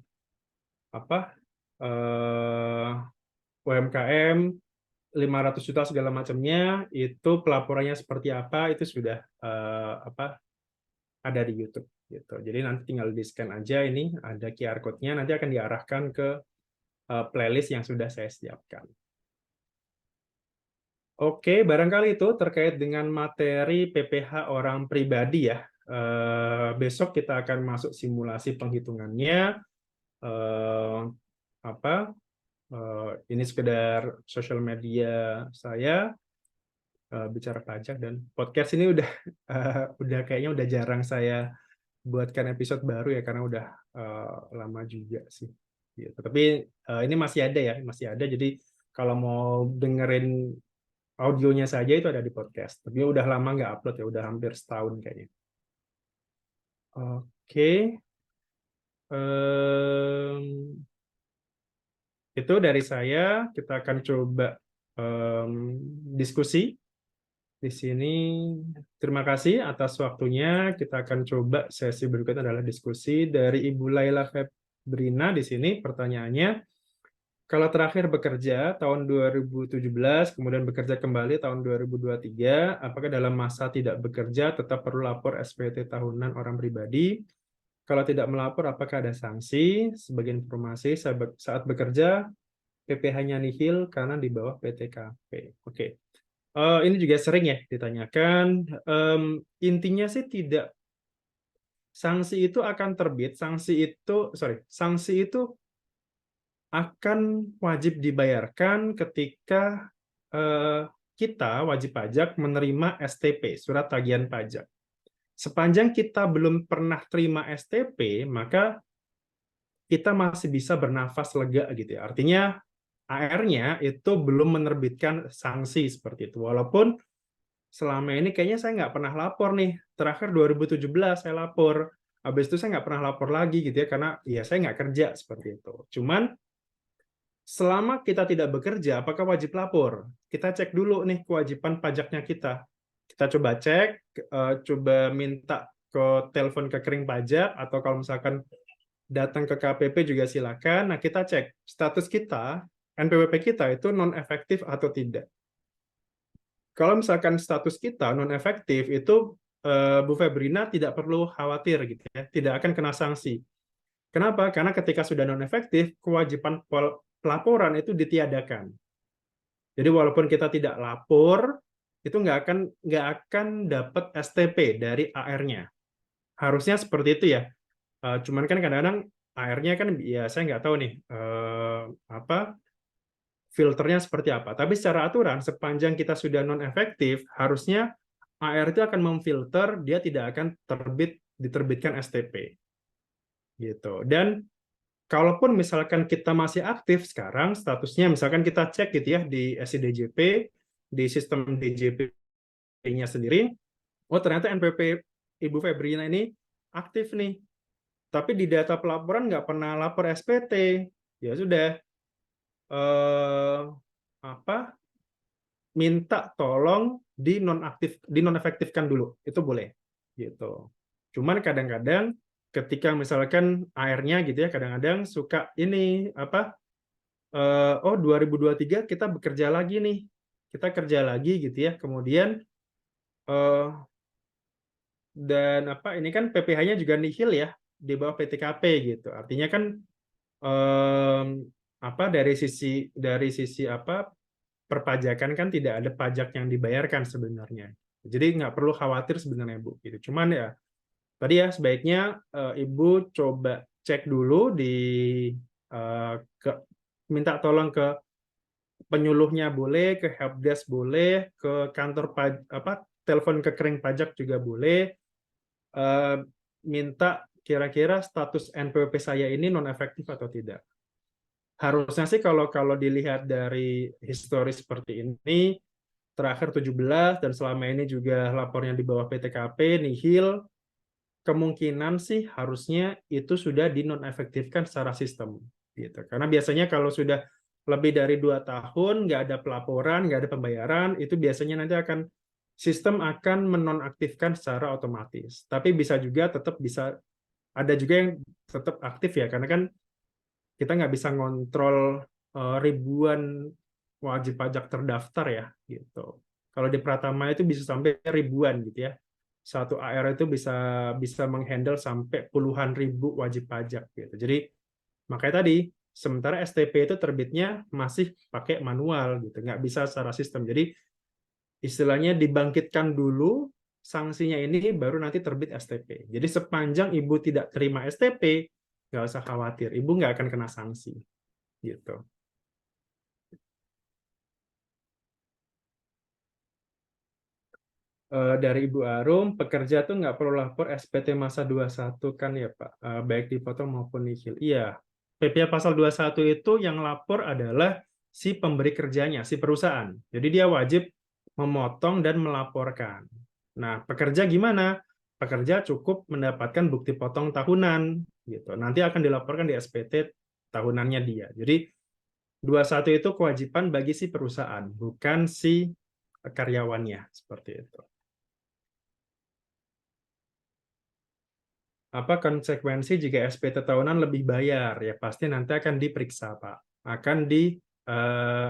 UMKM 500 juta segala macamnya, itu pelaporannya seperti apa, itu sudah ada di YouTube gitu. Jadi nanti tinggal di-scan aja, ini ada QR code-nya, nanti akan diarahkan ke playlist yang sudah saya siapkan. Oke, barangkali itu terkait dengan materi PPh orang pribadi ya. Besok kita akan masuk simulasi penghitungannya. Ini sekedar sosial media saya bicara pajak, dan podcast ini udah kayaknya udah jarang saya buatkan episode baru ya, karena udah lama juga sih. Gitu. Tapi ini masih ada ya, masih ada. Jadi kalau mau dengerin audionya saja itu ada di podcast. Tapi udah lama nggak upload ya, udah hampir setahun kayaknya. Oke. Itu dari saya. Kita akan coba diskusi di sini. Terima kasih atas waktunya. Kita akan coba sesi berikutnya adalah diskusi dari Ibu Laila Febrina di sini. Pertanyaannya, kalau terakhir bekerja tahun 2017, kemudian bekerja kembali tahun 2023, apakah dalam masa tidak bekerja tetap perlu lapor SPT tahunan orang pribadi? Kalau tidak melapor, apakah ada sanksi? Sebagai informasi, saat bekerja, PPh-nya nihil karena di bawah PTKP. Oke. Ini juga sering ya ditanyakan. Intinya sih tidak. Sanksi itu akan terbit. Sanksi itu akan wajib dibayarkan ketika kita wajib pajak menerima STP, surat tagihan pajak. Sepanjang kita belum pernah terima STP, maka kita masih bisa bernafas lega gitu ya. Artinya AR-nya itu belum menerbitkan sanksi seperti itu. Walaupun selama ini kayaknya saya nggak pernah lapor nih. Terakhir 2017 saya lapor. Habis itu saya nggak pernah lapor lagi gitu ya, karena ya saya nggak kerja seperti itu. Cuman selama kita tidak bekerja, apakah wajib lapor? Kita cek dulu nih kewajiban pajaknya kita. Kita coba cek, coba minta ke telepon ke kering pajak, atau kalau misalkan datang ke KPP juga silakan. Nah, kita cek status kita, NPWP kita itu non efektif atau tidak. Kalau misalkan status kita non efektif itu Bu Febrina tidak perlu khawatir gitu ya, tidak akan kena sanksi. Kenapa? Karena ketika sudah non efektif, kewajiban pelaporan itu ditiadakan. Jadi walaupun kita tidak lapor, itu nggak akan dapat STP dari AR-nya. Harusnya seperti itu ya. Cuman kan kadang-kadang AR-nya kan ya saya nggak tahu nih apa filternya seperti apa. Tapi secara aturan sepanjang kita sudah non efektif, harusnya AR itu akan memfilter, dia tidak akan diterbitkan STP gitu. Dan kalaupun misalkan kita masih aktif sekarang, statusnya misalkan kita cek gitu ya di SIDJP, di sistem DJP-nya sendiri, oh ternyata NPWP Ibu Febrina ini aktif nih, tapi di data pelaporan nggak pernah lapor SPT, ya sudah, apa, minta tolong dinonefektifkan dulu, itu boleh, gitu. Cuman kadang-kadang ketika misalkan AR-nya gitu ya, kadang-kadang suka ini apa, oh 2023 kita bekerja lagi nih, kita kerja lagi gitu ya, kemudian dan apa ini kan PPh-nya juga nihil ya di bawah PTKP gitu, artinya kan apa dari sisi apa perpajakan kan tidak ada pajak yang dibayarkan sebenarnya, jadi nggak perlu khawatir sebenarnya Bu gitu. Cuman ya tadi ya sebaiknya Ibu coba cek dulu di ke minta tolong ke penyuluhnya boleh, ke helpdesk boleh, ke kantor apa telepon ke kering pajak juga boleh, minta kira-kira status NPWP saya ini non efektif atau tidak. Harusnya sih kalau kalau dilihat dari historis seperti ini, terakhir 17 dan selama ini juga lapornya di bawah PTKP nihil, kemungkinan sih harusnya itu sudah dinonefektifkan secara sistem gitu. Karena biasanya kalau sudah lebih dari 2 tahun nggak ada pelaporan, nggak ada pembayaran, itu biasanya nanti sistem akan menonaktifkan secara otomatis. Tapi bisa juga tetap bisa ada juga yang tetap aktif ya, karena kan kita nggak bisa ngontrol ribuan wajib pajak terdaftar ya gitu. Kalau di Pratama itu bisa sampai ribuan gitu ya. Satu AR itu bisa bisa menghandle sampai puluhan ribu wajib pajak gitu. Jadi makanya tadi sementara STP itu terbitnya masih pakai manual gitu, nggak bisa secara sistem. Jadi istilahnya dibangkitkan dulu sanksinya ini baru nanti terbit STP. Jadi sepanjang Ibu tidak terima STP, nggak usah khawatir, Ibu nggak akan kena sanksi gitu. Dari Ibu Arum, pekerja tuh nggak perlu lapor SPT masa 21 kan ya Pak, baik dipotong maupun nihil. Iya, PPh pasal 21 itu yang lapor adalah si pemberi kerjanya, si perusahaan. Jadi dia wajib memotong dan melaporkan. Nah, pekerja gimana? Pekerja cukup mendapatkan bukti potong tahunan, gitu. Nanti akan dilaporkan di SPT tahunannya dia. Jadi 21 itu kewajiban bagi si perusahaan, bukan si karyawannya, seperti itu. Apa konsekuensi jika SPT tahunan lebih bayar? Ya pasti nanti akan diperiksa, Pak. Akan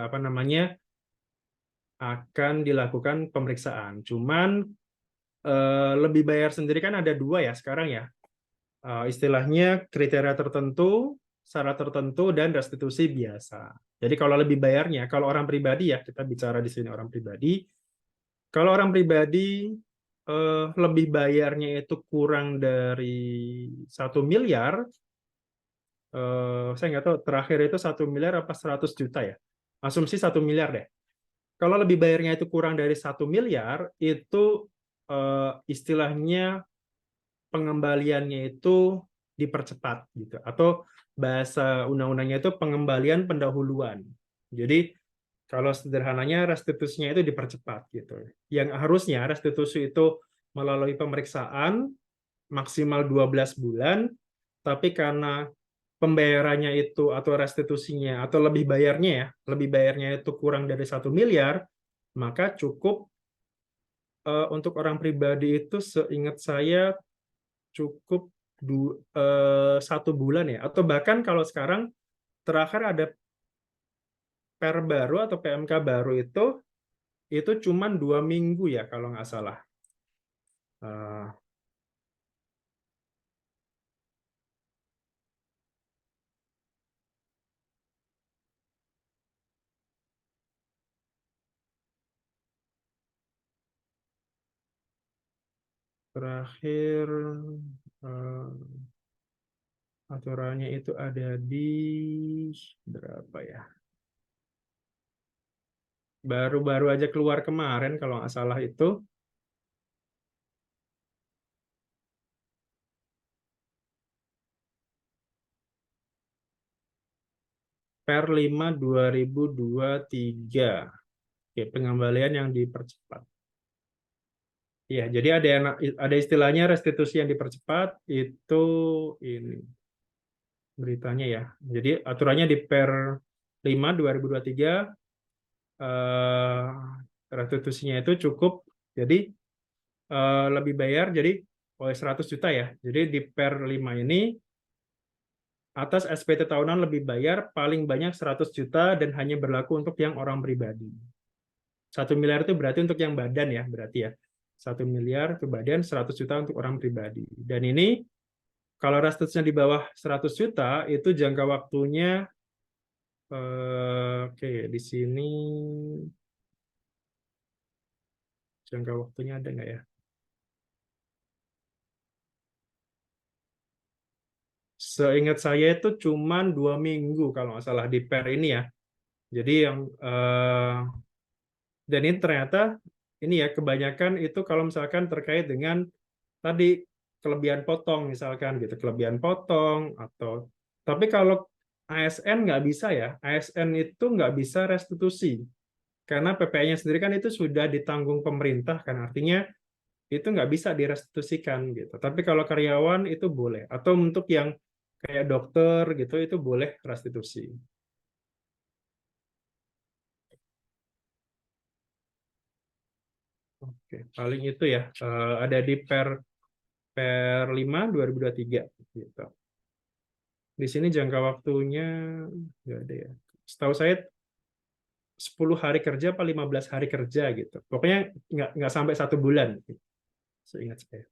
apa namanya? Akan dilakukan pemeriksaan. Cuman lebih bayar sendiri kan ada dua ya sekarang ya. Istilahnya kriteria tertentu, syarat tertentu, dan restitusi biasa. Jadi kalau lebih bayarnya, kalau orang pribadi ya, kita bicara di sini orang pribadi. Kalau orang pribadi lebih bayarnya itu kurang dari 1 miliar, saya nggak tahu terakhir itu 1 miliar apa 100 juta ya. Asumsi 1 miliar deh. Kalau lebih bayarnya itu kurang dari 1 miliar, itu istilahnya pengembaliannya itu dipercepat gitu, atau bahasa undang-undangnya itu pengembalian pendahuluan. Jadi kalau sederhananya restitusinya itu dipercepat gitu. Yang harusnya restitusi itu melalui pemeriksaan maksimal 12 bulan, tapi karena pembayarannya itu atau restitusinya atau lebih bayarnya itu kurang dari 1 miliar, maka cukup untuk orang pribadi itu seingat saya cukup 1 bulan ya, atau bahkan kalau sekarang terakhir ada per baru atau PMK baru itu cuman 2 minggu ya kalau nggak salah. Eh, Terakhir eh, aturannya itu ada di berapa ya? Baru-baru aja keluar kemarin kalau nggak salah itu per 5/2023. Oke, pengembalian yang dipercepat. Iya, jadi ada istilahnya restitusi yang dipercepat itu ini beritanya ya. Jadi aturannya di per 5/2023 eh, restitusinya itu cukup jadi lebih bayar jadi oleh 100 juta ya. Jadi di per 5 ini atas SPT tahunan lebih bayar paling banyak 100 juta dan hanya berlaku untuk yang orang pribadi. 1 miliar itu berarti untuk yang badan ya, berarti ya. 1 miliar itu badan, 100 juta untuk orang pribadi. Dan ini kalau restitusinya di bawah 100 juta itu jangka waktunya oke, di sini jangka waktunya ada nggak ya? Seingat saya itu cuma 2 minggu kalau nggak salah di per ini ya. Jadi yang dan ini ternyata ini ya kebanyakan itu kalau misalkan terkait dengan tadi kelebihan potong misalkan gitu, kelebihan potong atau tapi kalau ASN nggak bisa ya, ASN itu nggak bisa restitusi karena PPN-nya sendiri kan itu sudah ditanggung pemerintah kan, artinya itu nggak bisa direstitusikan gitu. Tapi kalau karyawan itu boleh, atau untuk yang kayak dokter gitu itu boleh restitusi. Oke, paling itu ya ada di per 5/2023 gitu. Di sini jangka waktunya nggak ada ya. Setahu saya 10 hari kerja apa 15 hari kerja gitu. Pokoknya nggak sampai 1 bulan, seingat saya.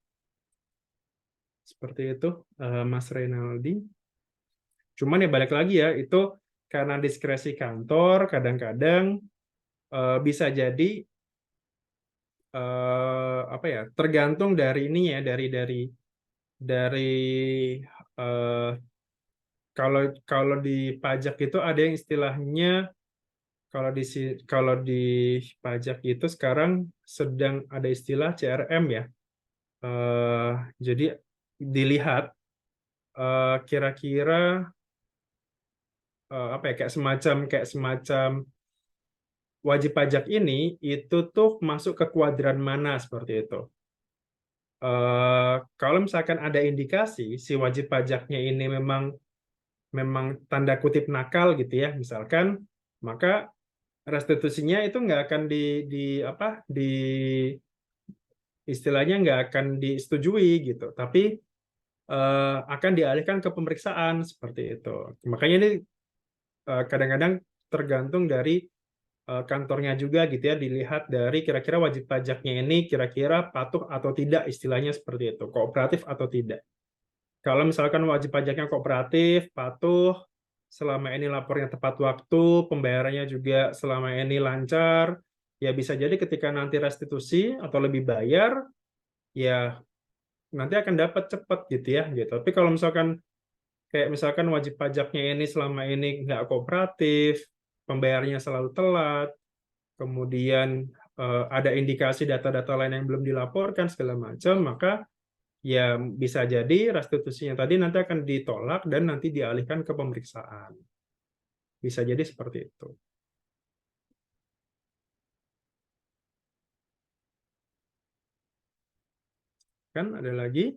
Seperti itu, Mas Reynaldi. Cuman ya balik lagi ya, itu karena diskresi kantor, kadang-kadang bisa jadi apa ya, tergantung dari ini ya, dari eh, kalau kalau di pajak itu ada yang istilahnya kalau di pajak itu sekarang sedang ada istilah CRM ya. Eh, jadi dilihat kira-kira apa ya kayak semacam wajib pajak ini itu tuh masuk ke kuadran mana seperti itu. Kalau misalkan ada indikasi si wajib pajaknya ini memang memang tanda kutip nakal gitu ya, misalkan, maka restitusinya itu nggak akan di apa di istilahnya nggak akan disetujui gitu, tapi akan dialihkan ke pemeriksaan seperti itu. Makanya ini kadang-kadang tergantung dari kantornya juga gitu ya, dilihat dari kira-kira wajib pajaknya ini kira-kira patuh atau tidak, istilahnya seperti itu, kooperatif atau tidak. Kalau misalkan wajib pajaknya kooperatif, patuh, selama ini lapornya tepat waktu, pembayarannya juga selama ini lancar, ya bisa jadi ketika nanti restitusi atau lebih bayar, ya nanti akan dapat cepat gitu ya. Gitu. Tapi kalau misalkan kayak misalkan wajib pajaknya ini selama ini nggak kooperatif, pembayarannya selalu telat, kemudian ada indikasi data-data lain yang belum dilaporkan segala macam, maka ya bisa jadi restitusinya tadi nanti akan ditolak dan nanti dialihkan ke pemeriksaan. Bisa jadi seperti itu. Kan ada lagi.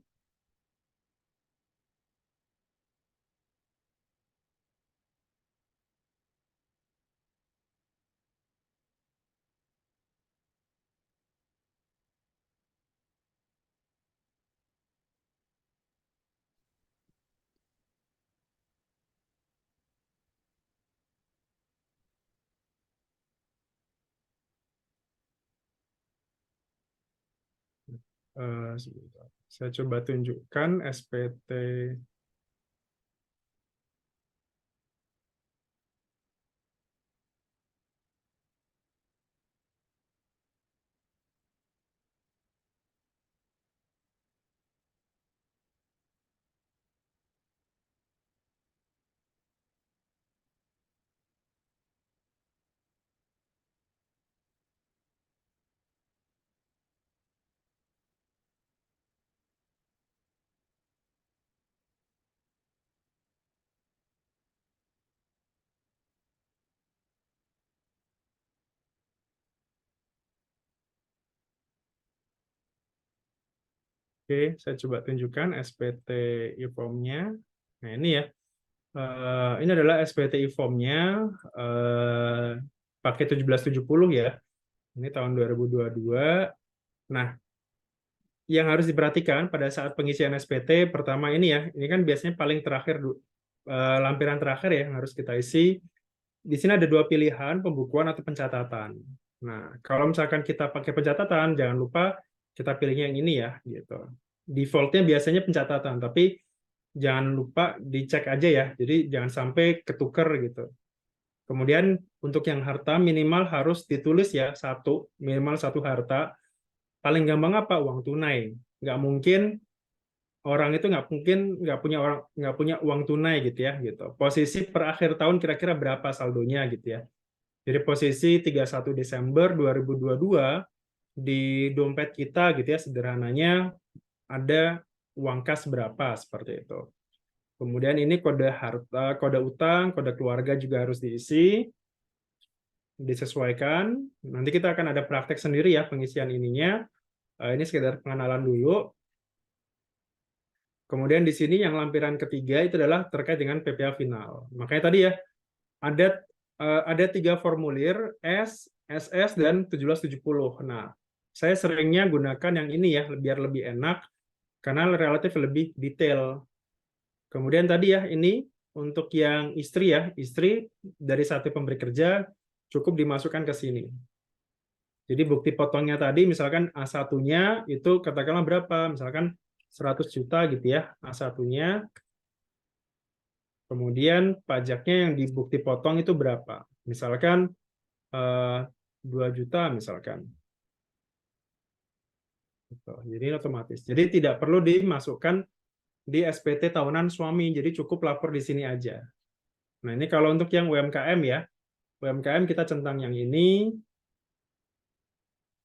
Sebentar. Saya coba tunjukkan SPT. Oke, saya coba tunjukkan SPT IFOM-nya. Nah, ini ya. Ini adalah SPT IFOM-nya pakai 1770 ya. Ini tahun 2022. Nah, yang harus diperhatikan pada saat pengisian SPT pertama ini ya, ini kan biasanya paling terakhir, lampiran terakhir ya yang harus kita isi. Di sini ada dua pilihan, pembukuan atau pencatatan. Nah, kalau misalkan kita pakai pencatatan, jangan lupa kita pilihnya yang ini ya, gitu. Defaultnya biasanya pencatatan, tapi jangan lupa dicek aja ya. Jadi jangan sampai ketuker gitu. Kemudian untuk yang harta minimal harus ditulis ya minimal satu harta. Paling gampang apa? Uang tunai. Nggak mungkin orang itu nggak punya uang tunai gitu ya gitu. Posisi per akhir tahun kira-kira berapa saldonya gitu ya. Jadi posisi 31 Desember 2022 di dompet kita gitu ya sederhananya ada uang kas berapa seperti itu. Kemudian ini kode harta, kode utang, kode keluarga juga harus diisi, disesuaikan. Nanti kita akan ada praktek sendiri ya pengisian ininya. Ini sekedar pengenalan dulu. Kemudian di sini yang lampiran ketiga itu adalah terkait dengan PPA final. Makanya tadi ya ada 3 formulir S, SS, dan 1770. Nah, saya seringnya gunakan yang ini ya biar lebih enak karena relatif lebih detail. Kemudian tadi ya ini untuk yang istri ya, istri dari satu pemberi kerja cukup dimasukkan ke sini. Jadi bukti potongnya tadi misalkan A1-nya itu katakanlah berapa? Misalkan 100 juta gitu ya A1-nya. Kemudian pajaknya yang di bukti potong itu berapa? Misalkan 2 juta misalkan. Gitu. Jadi otomatis. Jadi tidak perlu dimasukkan di SPT tahunan suami. Jadi cukup lapor di sini aja. Nah, ini kalau untuk yang UMKM ya. UMKM kita centang yang ini.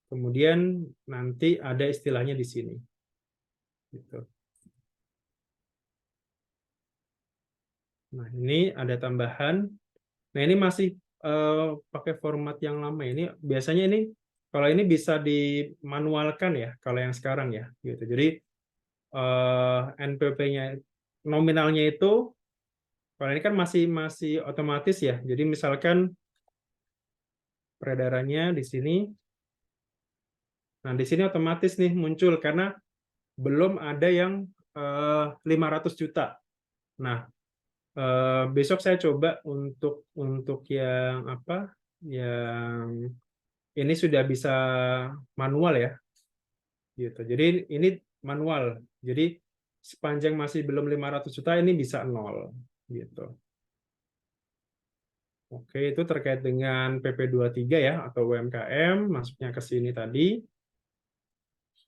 Kemudian nanti ada istilahnya di sini. Gitu. Nah, ini ada tambahan. Nah, ini masih pakai format yang lama. Ini biasanya ini kalau ini bisa dimanualkan ya, kalau yang sekarang ya, gitu. Jadi NPP-nya nominalnya itu kalau ini kan masih otomatis ya. Jadi misalkan peredarannya di sini, nah di sini otomatis nih muncul karena belum ada yang 500 juta. Nah, besok saya coba untuk yang apa? Yang ini sudah bisa manual ya, gitu. Jadi ini manual. Jadi sepanjang masih belum 500 juta ini bisa nol, gitu. Oke, itu terkait dengan PP23 ya atau UMKM masuknya ke sini tadi.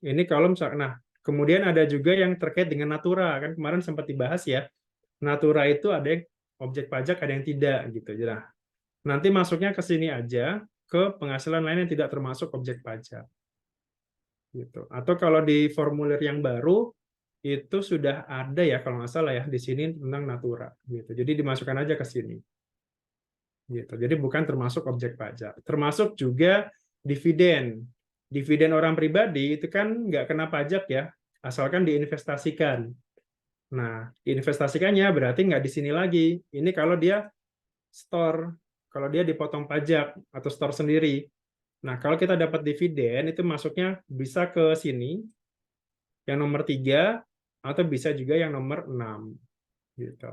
Ini kalau misalnya, nah kemudian ada juga yang terkait dengan Natura kan kemarin sempat dibahas ya. Natura itu ada yang objek pajak, ada yang tidak gitu. Nah, nanti masuknya ke sini aja ke penghasilan lain yang tidak termasuk objek pajak. Gitu. Atau kalau di formulir yang baru itu sudah ada ya kalau nggak salah ya di sini tentang Natura gitu. Jadi dimasukkan aja ke sini. Gitu. Jadi bukan termasuk objek pajak. Termasuk juga dividen. Dividen orang pribadi itu kan nggak kena pajak ya. asalkan diinvestasikan. Nah, diinvestasikannya berarti nggak di sini lagi. Ini kalau dia store, kalau dia dipotong pajak atau store sendiri. Nah, kalau kita dapat dividen, itu masuknya bisa ke sini, yang nomor 3, atau bisa juga yang nomor 6. Gitu.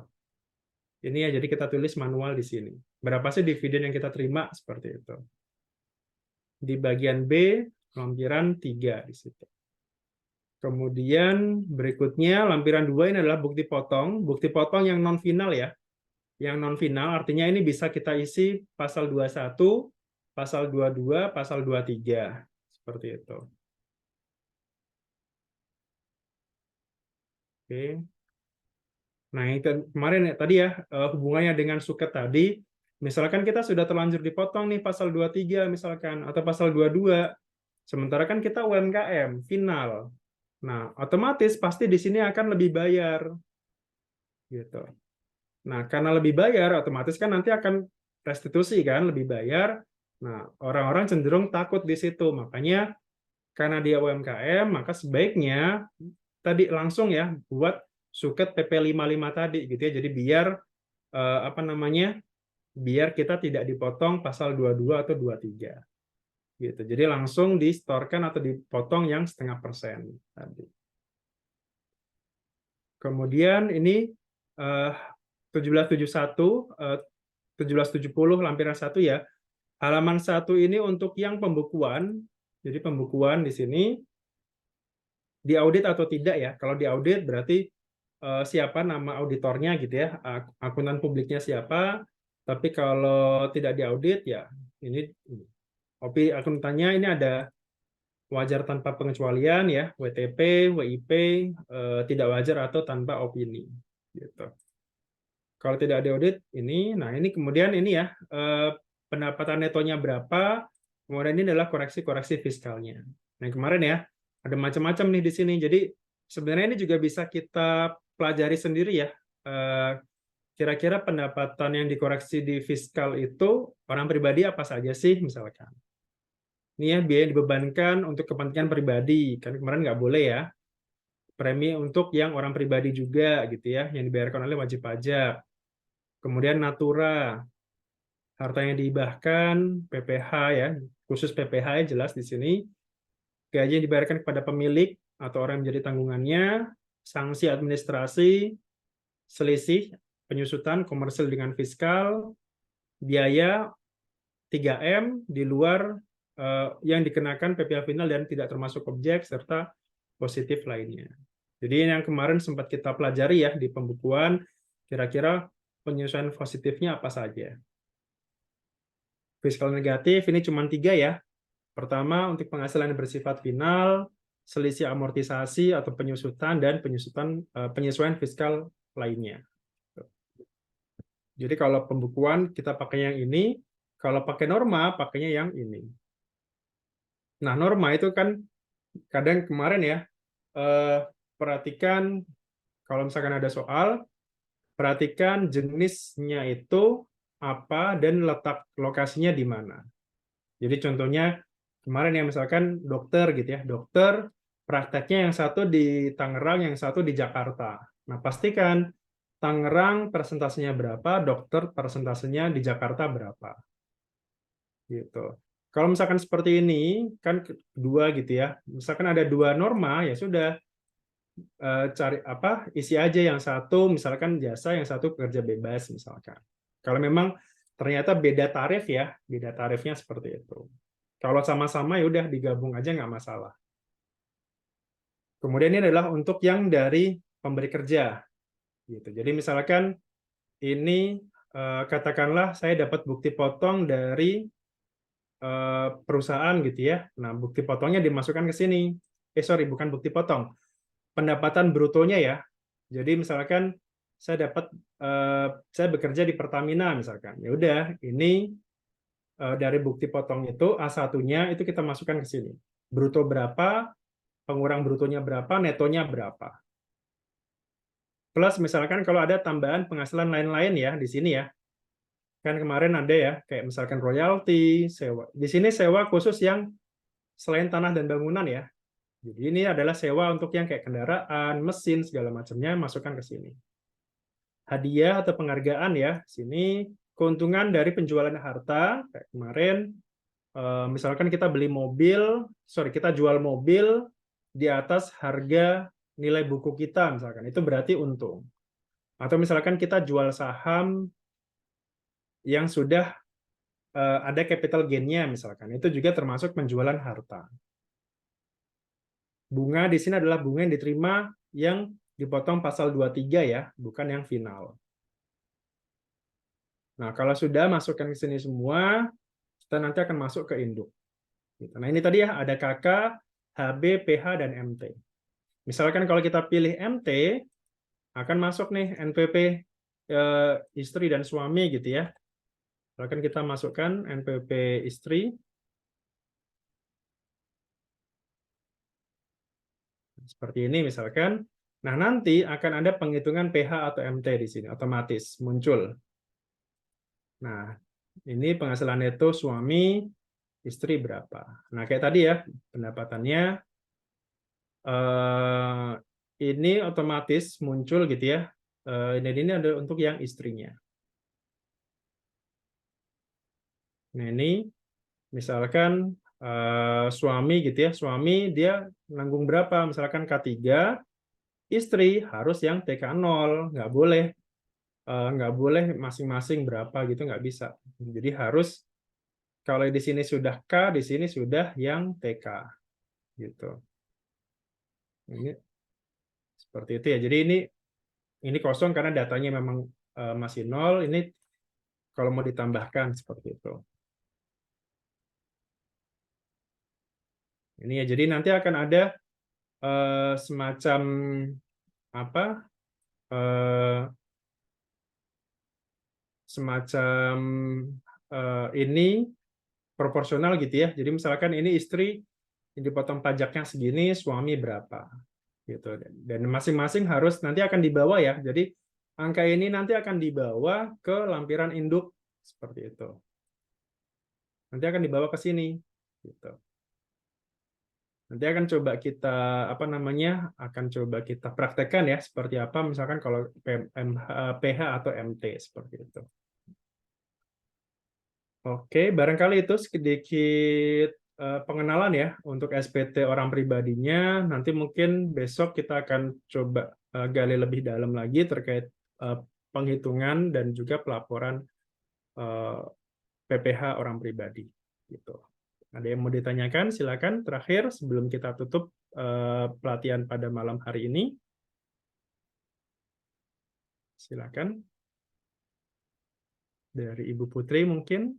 Ini ya, jadi kita tulis manual di sini. Berapa sih dividen yang kita terima? Seperti itu. Di bagian B, lampiran 3 di situ. Kemudian berikutnya, lampiran 2 ini adalah bukti potong. Bukti potong yang non-final ya. Yang non-final artinya ini bisa kita isi pasal 21, pasal 22, pasal 23. Seperti itu. Oke. Nah, itu kemarin ya, tadi ya, hubungannya dengan suket tadi, misalkan kita sudah terlanjur dipotong nih pasal 23 misalkan, atau pasal 22, sementara kan kita UMKM, final. Nah, otomatis pasti di sini akan lebih bayar. Gitu. Nah, karena lebih bayar, otomatis kan nanti akan restitusi kan, lebih bayar. Nah, orang-orang cenderung takut di situ. Makanya, karena dia UMKM, maka sebaiknya tadi langsung ya buat suket PP 55 tadi gitu ya. Jadi biar apa namanya? Biar kita tidak dipotong pasal 22 atau 23. Gitu. Jadi langsung distorkan atau dipotong yang 0,5% tadi. Kemudian ini 1771 1770 lampiran 1 ya. Halaman 1 ini untuk yang pembukuan. Jadi pembukuan di sini diaudit atau tidak ya. Kalau diaudit berarti siapa nama auditornya gitu ya, akuntan publiknya siapa. Tapi kalau tidak diaudit ya ini akuntannya ini ada wajar tanpa pengecualian ya, WTP, WIP, tidak wajar atau tanpa opini gitu. Kalau tidak diaudit ini, nah ini kemudian ini ya, pendapatan netonya berapa, kemudian ini adalah koreksi-koreksi fiskalnya. Nah kemarin ya, ada macam-macam nih di sini. Jadi sebenarnya ini juga bisa kita pelajari sendiri ya. Kira-kira pendapatan yang dikoreksi di fiskal itu orang pribadi apa saja sih misalkan. Ini ya biaya yang dibebankan untuk kepentingan pribadi, kan kemarin nggak boleh ya. Premi untuk yang orang pribadi juga gitu ya, yang dibayarkan oleh wajib pajak. Kemudian natura, harta yang dihibahkan, PPh ya, khusus PPh ya jelas di sini. Gaji yang dibayarkan kepada pemilik atau orang yang menjadi tanggungannya, sanksi administrasi, selisih, penyusutan komersil dengan fiskal, biaya 3M di luar yang dikenakan PPh final dan tidak termasuk objek, serta positif lainnya. Jadi yang kemarin sempat kita pelajari ya di pembukuan, kira-kira penyesuaian positifnya apa saja. Fiskal negatif ini cuma 3 ya. Pertama, untuk penghasilan yang bersifat final, selisih amortisasi atau penyusutan, dan penyesuaian fiskal lainnya. Jadi kalau pembukuan kita pakai yang ini, kalau pakai norma pakainya yang ini. Nah, norma itu kan kadang kemarin ya, perhatikan kalau misalkan ada soal, perhatikan jenisnya itu apa dan letak lokasinya di mana. Jadi contohnya kemarin ya misalkan dokter gitu ya, dokter prakteknya yang satu di Tangerang, yang satu di Jakarta. Nah pastikan Tangerang persentasenya berapa, dokter persentasenya di Jakarta berapa. Gitu. Kalau misalkan seperti ini kan dua gitu ya, misalkan ada 2 norma ya sudah cari apa isi aja yang satu misalkan jasa, yang satu pekerja bebas misalkan. Kalau memang ternyata beda tarif ya, beda tarifnya seperti itu. Kalau sama-sama ya udah digabung aja nggak masalah. Kemudian ini adalah untuk yang dari pemberi kerja. Gitu. Jadi misalkan ini katakanlah saya dapat bukti potong dari perusahaan gitu ya. Nah, bukti potongnya dimasukkan ke sini. Sorry, bukan bukti potong. Pendapatan brutonya ya. Jadi misalkan saya dapat saya bekerja di Pertamina misalkan. Ya udah, ini dari bukti potong itu A1-nya itu kita masukkan ke sini. Bruto berapa, pengurang brutonya berapa, netonya berapa. Plus misalkan kalau ada tambahan penghasilan lain-lain ya di sini ya. Kan kemarin ada ya, kayak misalkan royalti, sewa. Di sini sewa khusus yang selain tanah dan bangunan ya. Jadi ini adalah sewa untuk yang kayak kendaraan, mesin, segala macamnya, masukkan ke sini. Hadiah atau penghargaan ya, sini keuntungan dari penjualan harta, kayak kemarin, misalkan kita beli mobil, kita jual mobil di atas harga nilai buku kita, misalkan, itu berarti untung. Atau misalkan kita jual saham yang sudah ada capital gain-nya, misalkan, itu juga termasuk penjualan harta. Bunga di sini adalah bunga yang diterima yang dipotong pasal 23 ya, bukan yang final. Nah, kalau sudah masukkan ke sini semua, kita nanti akan masuk ke induk. Nah, ini tadi ya, ada KK, HB, PH, dan MT. Misalkan kalau kita pilih MT, akan masuk nih NPP istri dan suami gitu ya. Misalkan kita masukkan NPP istri, seperti ini misalkan. Nah, nanti akan ada penghitungan PH atau MT di sini, otomatis muncul. Nah, ini penghasilan neto suami, istri berapa. Nah, kayak tadi ya, pendapatannya ini otomatis muncul gitu ya. Dan ini ada untuk yang istrinya. Nah, ini misalkan suami gitu ya, suami dia nanggung berapa, misalkan K3, istri harus yang TK0, nggak boleh masing-masing berapa gitu, nggak bisa. Jadi harus kalau di sini sudah K, di sini sudah yang TK gitu. Ini seperti itu ya. Jadi ini kosong karena datanya memang masih nol. Ini kalau mau ditambahkan seperti itu. Ini ya. Jadi nanti akan ada semacam apa? Semacam ini proporsional gitu ya. Jadi misalkan ini istri yang dipotong pajaknya segini, suami berapa gitu. Dan masing-masing harus nanti akan dibawa ya. Jadi angka ini nanti akan dibawa ke lampiran induk seperti itu. Nanti akan dibawa ke sini gitu. Nanti akan coba kita akan coba kita praktekkan ya seperti apa misalkan kalau PH atau MT seperti itu. Oke, barangkali itu sedikit pengenalan ya untuk SPT orang pribadinya. Nanti mungkin besok kita akan coba gali lebih dalam lagi terkait penghitungan dan juga pelaporan PPH orang pribadi. Gitu. Ada yang mau ditanyakan? Silakan. Terakhir, sebelum kita tutup pelatihan pada malam hari ini, silakan. Dari Ibu Putri mungkin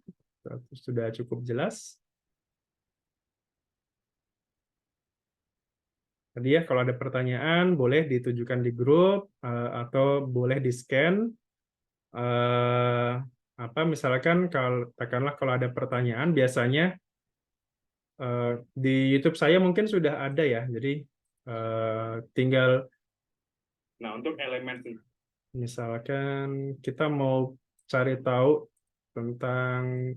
sudah cukup jelas. Tadi ya, kalau ada pertanyaan boleh ditujukan di grup atau boleh di-scan. Misalkan katakanlah kalau ada pertanyaan, biasanya di YouTube saya mungkin sudah ada ya. Jadi tinggal, nah untuk elemen misalkan kita mau cari tahu tentang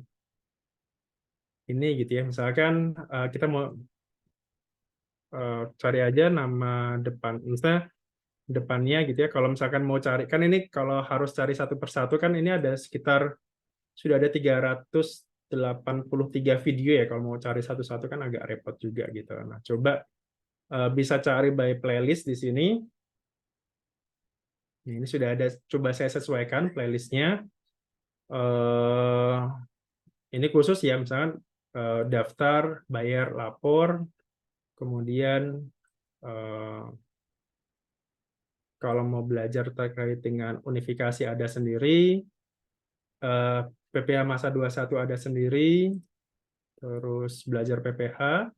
ini gitu ya. Misalkan kita mau cari aja nama depan, misalnya depannya gitu ya. Kalau misalkan mau cari, kan ini kalau harus cari satu persatu kan ini ada sekitar sudah ada 383 video ya. Kalau mau cari satu-satu kan agak repot juga gitu. Nah, coba bisa cari by playlist di sini. Ini sudah ada, coba saya sesuaikan playlistnya. Ini khusus ya, misalkan daftar, bayar, lapor, kemudian kalau mau belajar terkait dengan unifikasi ada sendiri, PPH masa 21 ada sendiri, terus belajar PPH,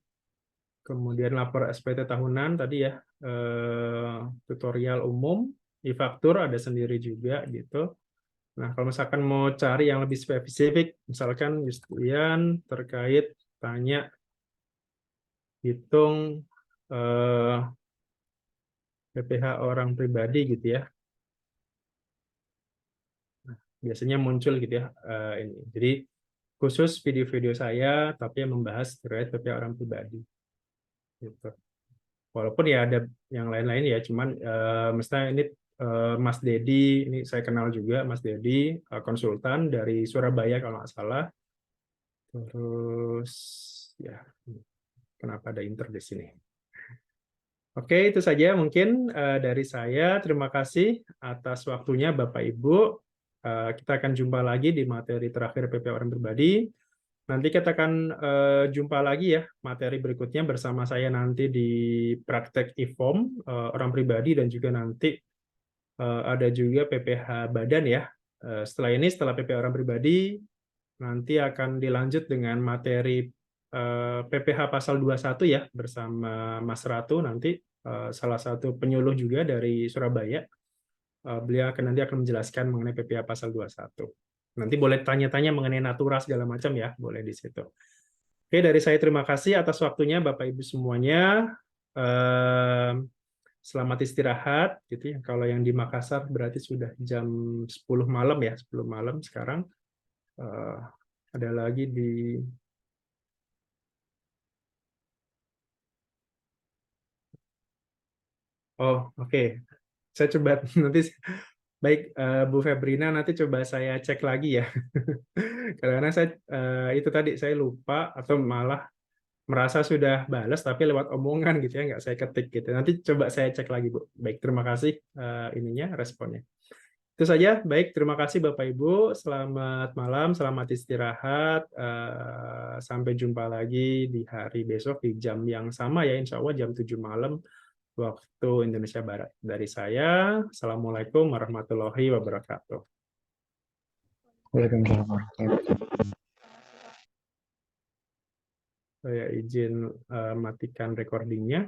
kemudian lapor SPT tahunan tadi ya, tutorial umum, e-faktur ada sendiri juga gitu. Nah, kalau misalkan mau cari yang lebih spesifik, misalkan Justian terkait tanya hitung PPH orang pribadi gitu ya. Nah, biasanya muncul gitu ya ini. Jadi khusus video-video saya tapi yang membahas terkait PPH orang pribadi. Gitu. Walaupun ya ada yang lain-lain ya, cuman mestinya ini Mas Dedi, ini saya kenal juga Mas Dedi, konsultan dari Surabaya kalau nggak salah. Terus ya, kenapa ada Inter di sini? Oke, itu saja mungkin dari saya. Terima kasih atas waktunya Bapak Ibu. Kita akan jumpa lagi di materi terakhir PPA Orang Pribadi. Nanti kita akan jumpa lagi ya materi berikutnya bersama saya nanti di praktek IFOM orang pribadi dan juga nanti ada juga PPH badan ya. Setelah ini, setelah PPH orang pribadi, nanti akan dilanjut dengan materi PPH pasal 21 ya bersama Mas Ratu nanti salah satu penyuluh juga dari Surabaya. Beliau nanti akan menjelaskan mengenai PPH pasal 21. Nanti boleh tanya-tanya mengenai natura segala macam ya, boleh di situ. Oke, dari saya terima kasih atas waktunya Bapak Ibu semuanya. Selamat istirahat gitu ya. Kalau yang di Makassar berarti sudah jam 10 malam ya, 10 malam sekarang. Eh, ada lagi di Oh, oke. Saya coba nanti baik Bu Febrina nanti coba saya cek lagi ya. Karena saya itu tadi saya lupa atau malah merasa sudah balas tapi lewat omongan gitu ya, nggak saya ketik gitu. Nanti coba saya cek lagi Bu. Baik, terima kasih ininya responnya. Itu saja. Baik, terima kasih Bapak Ibu. Selamat malam, selamat istirahat. Sampai jumpa lagi di hari besok di jam yang sama ya, insya Allah jam 7 malam waktu Indonesia Barat. Dari saya, Assalamualaikum warahmatullahi wabarakatuh. Waalaikumsalam warahmatullahi wabarakatuh. Saya izin matikan recordingnya.